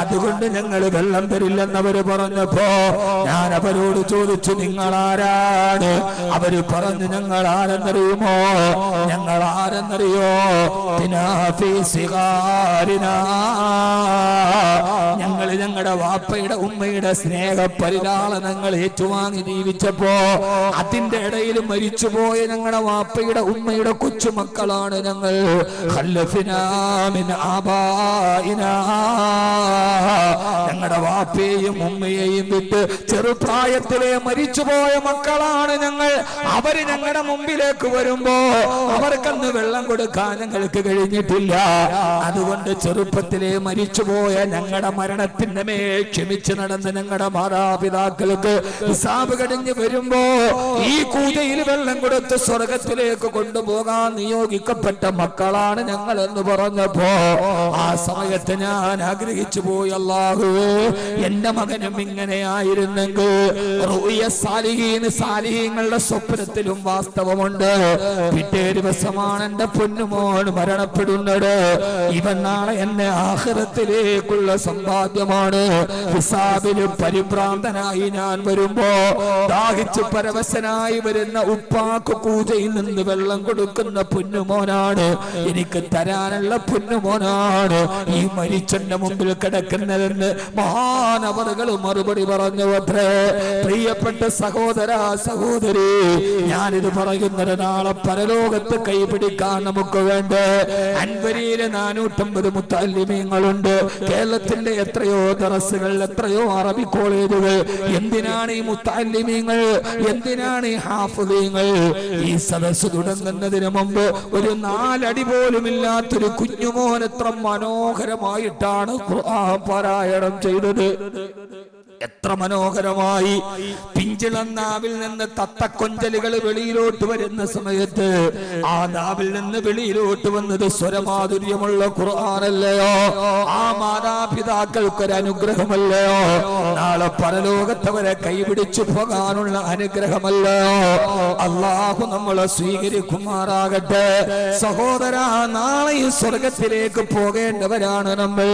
അതുകൊണ്ട് ഞങ്ങൾ വെള്ളം തരില്ലെന്നവര് പറഞ്ഞപ്പോ ഞാൻ അവരോട് ചോദിച്ചു, നിങ്ങൾ ആരാണ്? അവര് പറഞ്ഞു, ഞങ്ങൾ ആരെന്നറിയുമോ? ഞങ്ങൾ ആരെന്നറിയോ? ഞങ്ങൾ ഞങ്ങളുടെ വാപ്പയുടെ ഉമ്മയുടെ സ്നേഹ പരിലാളനങ്ങൾ ഏറ്റുവാങ്ങി ജീവിച്ചപ്പോ അതിന്റെ ഇടയിൽ മരിച്ചുപോയ ഞങ്ങളുടെ വാപ്പയുടെ ഉമ്മയുടെ കൊച്ചുമക്കളാണ് ഞങ്ങൾ. ഞങ്ങളുടെ വാപ്പയെയും ഉമ്മയെയും വിട്ട് ചെറുപ്രായത്തിലെ മരിച്ചുപോയ മക്കളാണ് ഞങ്ങൾ. അവര് ഞങ്ങളുടെ മുമ്പിലേക്ക് വരുമ്പോ അവർക്കന്ന് വെള്ളം കൊടുക്കാൻ ഞങ്ങൾക്ക് കഴിഞ്ഞിട്ടില്ല. അതുകൊണ്ട് ചെറുപ്പത്തിലെ മരിച്ചുപോയ ഞങ്ങളുടെ മരണത്തിന്റെ മേൽ ക്ഷമിച്ച് നടന്ന് ഞങ്ങളുടെ മാതാപിതാക്കൾക്ക് ഹിസാബ് കഴിഞ്ഞ് വരുമ്പോ ഈ കൂജയിൽ വെള്ളം കൊടുത്ത് സ്വർഗത്തിലേക്ക് കൊണ്ടുപോകാൻ നിയോഗിക്കപ്പെട്ട മക്കളാണ് ഞങ്ങൾ എന്ന് പറഞ്ഞപ്പോ ആ സമയത്ത് ഞാൻ ആഗ്രഹിച്ചു പോയി, അല്ലാഹുവേ എന്റെ മകനും ഇങ്ങനെയായിരുന്നെങ്കിൽ. സാലിഹീങ്ങളുടെ സ്വപ്നത്തിലും വാസ്തവമുണ്ട്. പിറ്റേ ദിവസമാണ് എന്റെ പൊന്നുമോൻ മരണപ്പെടുന്നത്. ഇവൻ നാളെ എന്നെ ആഖിറത്തിലേക്കുള്ള സമ്പാദ്യമാണ്. ഹിസാബില് പരിഭ്രാന്തനായി ഞാൻ വരുമ്പോ ദാഹിച്ച് പരവശനായി വരുന്ന ഉപ്പാക്ക് കൂജയിൽ നിന്ന് വെള്ളം കൊടുക്കുന്ന പൊന്നുമോനാണ് എനിക്ക് തരാനുള്ള പൊന്നുമോനാണ് ഈ മരിച്ചന്റെ മുമ്പിൽ കിടക്കുന്നതെന്ന് മഹാനവറുകൾ മറുപടി പറഞ്ഞു. അത്രേ പ്രിയപ്പെട്ട സഹോദര സഹോദരി, ഞാനിത് പറയുന്നത് നാളെ പരലോകത്ത് കൈപിടിക്കാൻ നമുക്ക് വേണ്ട. അൻവരിയിലെ 450 മുത്തല്ലിമീങ്ങളുണ്ട്. കേരളത്തിന്റെ എത്രയോ ദറസുകൾ, എത്രയോ അറബി കോളേജുകൾ. എന്തിനാണ് ഈ മുത്തല്ലിമീങ്ങൾ? എന്തിനാണ് ഈ ഹാഫിളീങ്ങൾ? ഈ സദസ്സ് തുടങ്ങുന്നതിന് മുമ്പ് ഒരു 4 അടി പോലും ഇല്ലാത്തൊരു കുഞ്ഞുമോൻ എത്ര മനോഹരമായിട്ടാണ് ഖുർആൻ പാരായണം ചെയ്തത്. എത്ര മനോഹരമായി പിഞ്ചിളം നാവിൽ നിന്ന് തത്തക്കൊഞ്ചലുകൾ വെളിയിലോട്ട് വരുന്ന സമയത്ത് ആ നാവിൽ നിന്ന് വെളിയിലോട്ട് വന്നത് സ്വരമാധുര്യമുള്ള ഖുർആനല്ലയോ? ആ മാതാപിതാക്കൾക്കൊരു അനുഗ്രഹമല്ലയോ? നാളെ പരലോകത്തവരെ കൈപിടിച്ചു പോകാനുള്ള അനുഗ്രഹമല്ലയോ? അള്ളാഹു നമ്മളെ സ്വീകരിക്കുമാറാകട്ടെ. സഹോദര, നാളെ ഈ സ്വർഗത്തിലേക്ക് പോകേണ്ടവരാണ് നമ്മൾ.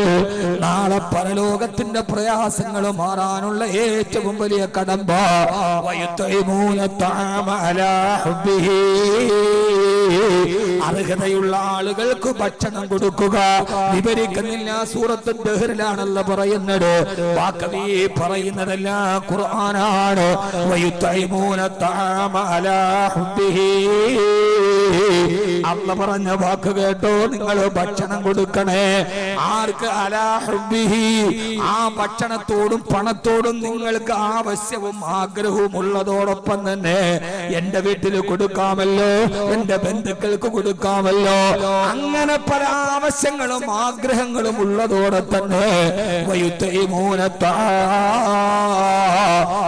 നാളെ പരലോകത്തിന്റെ പ്രയാസങ്ങൾ മാറാൻ ഏറ്റവും വലിയ കടമ്പ അർഹതയുള്ള ആളുകൾക്ക് ഭക്ഷണം കൊടുക്കുക. വിവരിക്കുന്നില്ല, സൂറത്ത് ദഹറിലാണല്ലോ പറയുന്നത്. വാക്കവി പറയുന്നതല്ല, ഖുർആനാണ്. അല്ല പറഞ്ഞ വാക്ക് കേട്ടോ, നിങ്ങൾ ഭക്ഷണം കൊടുക്കണേ. ആർക്ക്? അലാ ഹുബ്ബിഹി. ആ ഭക്ഷണത്തോടും പണത്തോടും നിങ്ങൾക്ക് ആവശ്യവും ആഗ്രഹവും ഉള്ളതോടൊപ്പം തന്നെ എന്റെ വീട്ടിൽ കൊടുക്കാമല്ലോ, എന്റെ ബന്ധുക്കൾക്ക് കൊടുക്കാമല്ലോ. അങ്ങനെ പല ആവശ്യങ്ങളും ആഗ്രഹങ്ങളും ഉള്ളതോടെ തന്നെ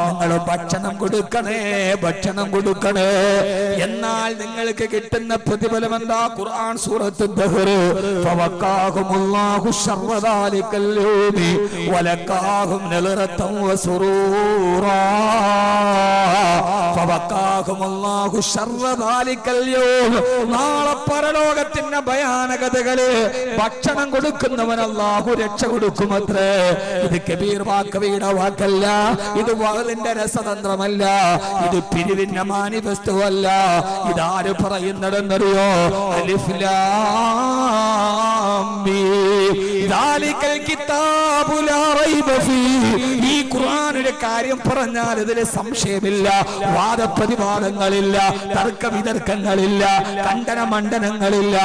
നിങ്ങൾ ഭക്ഷണം കൊടുക്കണേ, ഭക്ഷണം കൊടുക്കണേ. എന്നാൽ നിങ്ങൾക്ക് കിട്ടുന്ന പ്രതിഫലം എന്താ? ഖുർആൻ സൂറത്ത് ദഹർ, ഫവഖാഹുമുല്ലാഹു ശർറ ദാലികൽ യൗമി വലഖാഹും നളറതൻ വസുറൂറാ. ഫവഖാഹുമുല്ലാഹു ശർറ ദാലികൽ യൗം. നാളെ പരലോകത്തിന്റെ ഭയാനകതകള് ഭക്ഷണം കൊടുക്കുന്നവൻ അല്ലാഹു രക്ഷ കൊടുക്കുമത്രേ. ഇത് കബീർ വാക്കവിയുടെ വാക്കല്ല, ഇത് വഅലിന്റെ രസതന്ത്രമല്ല, ഇത് പിരിവിന്റെ മാനിഫെസ്റ്റോവല്ല. ഇതാര് പറയുന്നതെന്നറിയോ? അലിഫ് ലാം മീം. ദാലികൽ കിതാബു ലാ റൈബ റൈബ ഫീ. ഈ ഖുർആനിലെ കാര്യം പറഞ്ഞാൽ ഇതിൽ സംശയമില്ല, വാദപ്രതിവാദങ്ങളില്ല, തർക്ക വിതർക്കങ്ങളില്ല, ഖണ്ഡന മണ്ഡനങ്ങളില്ല,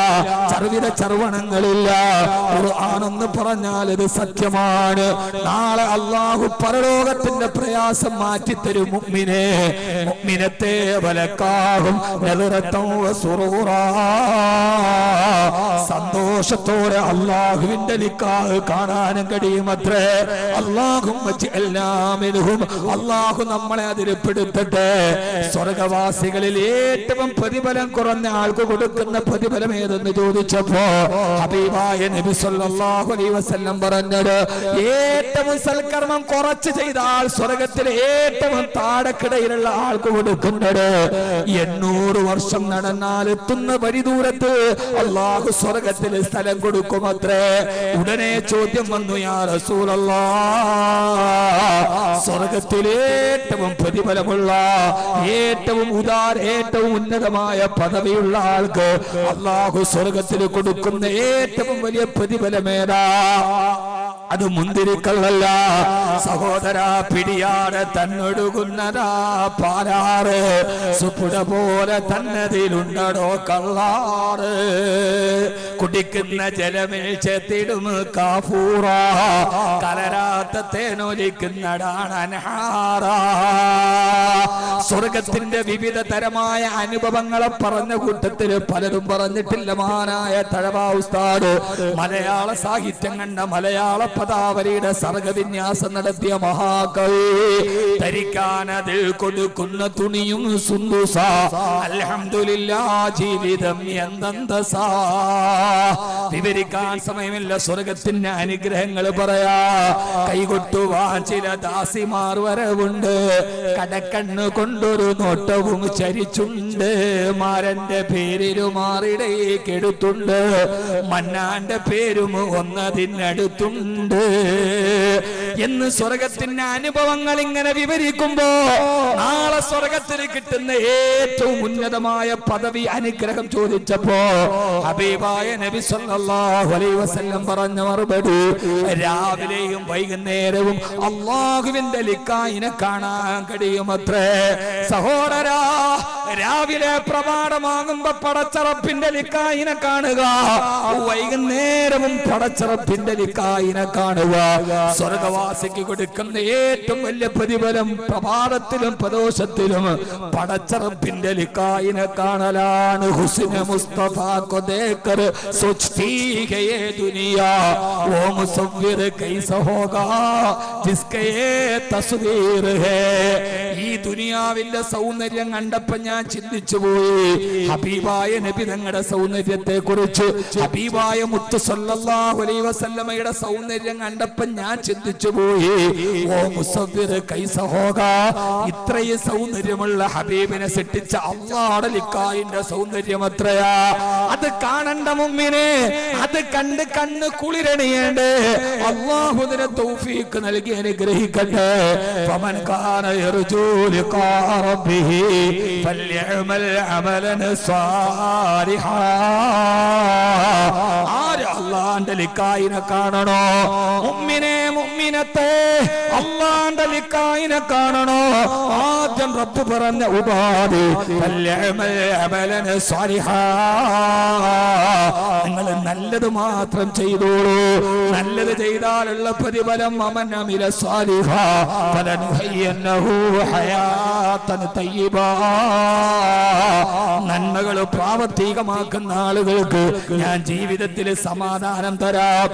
ചർവിത ചർവണങ്ങളില്ല. ഖുർആനെന്ന് പറഞ്ഞാൽ ഇത് സത്യമാണ്. നാളെ അല്ലാഹു പരലോകത്തിന്റെ പ്രയാസം മാറ്റിത്തരും മുഅ്മിനെ, മുഅ്മിനത്തെ വലക്കാഹും നദറതൻ വസുറൂറാ. സന്തോഷത്തോടെ അല്ലാഹുവിന്റെ നിക്കാഹ് കാണാനും കഴിയുമത്രേ. അല്ലാഹുമ്മ ജഅൽനാ മിൻഹും. അല്ലാഹു നമ്മളെ അതിൽപ്പെടുത്തട്ടെ. സ്വർഗവാസികളിൽ ഏറ്റവും പ്രതിഫലം കുറഞ്ഞ ആൾക്ക് കൊടുക്കുന്ന പ്രതിഫലം ഏതെന്ന് ചോദിച്ചപ്പോ ഹബീബായ നബി സല്ലല്ലാഹു അലൈഹി വസല്ലം പറഞ്ഞത്, ഏറ്റവും സൽക്കർമ്മം കുറച്ച് ചെയ്ത ആൾ സ്വർഗത്തിലെ ഏറ്റവും താഴെക്കിടയിലുള്ള ആൾക്ക് കൊടുക്കുന്നത് 800 വർഷം നടന്നാൽ എത്തുന്ന വഴി ദൂരത്ത് അല്ലാഹു സ്വർഗത്തിൽ സ്ഥലം കൊടുക്കുമത്രേ. ഉടനെ ചോദ്യം വന്നു, യാ റസൂലല്ലാഹ്, സ്വർഗത്തിൽ ഏറ്റവും പ്രതിഫലമുള്ള, ഏറ്റവും ഏറ്റവും ഉന്നതമായ പദവിയുള്ള ആൾക്ക് അല്ലാഹു സ്വർഗത്തിൽ കൊടുക്കുന്ന ഏറ്റവും വലിയ പ്രതിഫലമേതാ? അത് മുന്തിരിക്കള്ളല്ല സഹോദര, പിടിയാടെ തന്നൊടുകുന്നതാ പാലാറ്. സുപ്പുട പോലെ തന്നതിലുണ്ടടോ കള്ളാറ്. കുടിക്കുന്ന ജലമിൽ ചെത്തിടും കാഫൂറ. കലരാത്ത തേനൊലിക്കുന്നതാണ് അൻഹാറ. സ്വർഗത്തിന്റെ വിവിധ തരമായ അനുഭവങ്ങളെ പറഞ്ഞ കൂട്ടത്തിൽ പലരും പറഞ്ഞിട്ടില്ല. മഹാനായ തഴവ ഉസ്താദ് മലയാള സാഹിത്യം കണ്ട മലയാള പദാവലിയുടെ സർഗവിന്യാസം നടത്തിയ മഹാകവി, ധരിക്കാൻ അതിൽ കൊടുക്കുന്ന തുണിയും സുന്ദുസ. അൽഹംദുലില്ലാഹ് ജീവിതം എന്തന്തസാ. വിവരിക്കാൻ സമയമില്ല. സ്വർഗത്തിന്റെ അനുഗ്രഹങ്ങൾ പറയാ. കൈകൊട്ടുവാൻ ചില ദാസിമാർ വരവുണ്ട്. കടക്കണ്ണ് കൊണ്ടൊരു നോട്ടവും ചരിച്ചുണ്ട്. മാരന്റെ പേരിലും മാറിടേക്കെടുത്തുണ്ട്. മന്നാന്റെ പേരും ഒന്നതിനടുത്തുണ്ട് എന്ന് സ്വർഗത്തിന്റെ അനുഭവങ്ങൾ ഇങ്ങനെ വിവരിക്കുമ്പോ നാളെ സ്വർഗത്തിൽ കിട്ടുന്ന ഏറ്റവും ഉന്നതമായ പദവി അനുഗ്രഹം ചോദിച്ചപ്പോ ഹബീബായ നബി സല്ലല്ലാഹു അലൈഹി വസല്ലം പറഞ്ഞ മറുപടി, രാവിലെയും വൈകുന്നേരവും അല്ലാഹുവിന്റെ ലിക്കായിനെ കാണാൻ കഴിയുമത്രേ. സഹോദരാ, രാവിലെ പ്രഭാതമാകുമ്പോ പടച്ചറപ്പിന്റെ ലിക്കായിനെ കാണുക, വൈകുന്നേരവും പടച്ചറപ്പിന്റെ ലിക്കായിനെ കാണുക. സ്വർഗവാസിക്ക് കൊടുക്കുന്ന ഏറ്റവും വലിയ പ്രതിഫലം പ്രഭാതത്തിലും പ്രദോഷത്തിലും പടച്ചറപ്പിന്റെ ലിക്കായിനെ കാണലാണ്. ഹുസ്ന മുസ്തഫ को देखकर सोचती है ये दुनिया, वो मुसव्विर कैसा होगा जिसके ये तस्वीर है. ഈ ദുനിയാവിന്റെ സൗന്ദര്യം കണ്ടപ്പോ ഞാൻ ചിന്തിച്ചു പോയി. ഹബീബായ നബി തങ്ങളുടെ സൗന്ദര്യത്തെ കുറിച്ച്, ഹബീബായ മുത്ത് സല്ലല്ലാഹു അലൈഹി വസല്ലമയുടെ സൗന്ദര്യം കണ്ടപ്പോ ഞാൻ ചിന്തിച്ചു പോയി. ഓ മുസവ്വിർ കൈസ ഹോഗാ, ഇത്രയും സൗന്ദര്യമുള്ള ഹബീബിനെ സൃഷ്ടിച്ച അല്ലാഹുവിന്റെ ലിക്കായിന്റെ സൗന്ദര്യം എത്രയാ. അത് കാണണ്ട മുഅ്മിനെ, അത് കണ്ട് കണ്ണ് കുളിരണിയേണ്ടേ. അല്ലാഹു ഇതിനെ തൗഫീഖ് നൽകി അനുഗ്രഹിക്കട്ടെ. ഫമൻ കാന യർജു ലിഖാ റബ്ബിഹി ഫല്യഅമൽ അമലൻ സാലിഹാ. ആര് അല്ലാഹുവിന്റെ ലിക്കായിനെ കാണണോ? മുഅ്മിനെ മുഅ്മിനത്തെ അല്ലാഹുവിന്റെ ലിക്കായിനെ കാണണോ? ആദ്യം റബ്ബ് പറഞ്ഞ ഉപാധി ഫല്യഅമൽ അമലൻ സാലിഹാ. നിങ്ങൾ നല്ലത് മാത്രം ചെയ്തോളൂ. നല്ലത് ചെയ്താലുള്ള പ്രതിഫലം അമൻ അമില സാലിഹാ ഫലനുഹയ്യന്നഹു ഹയാതൻ തയ്യിബാ. നന്മകൾ പ്രാവർത്തികമാക്കുന്ന ആളുകൾക്ക് ഞാൻ ജീവിതത്തിൽ സമാധാനം തരാം.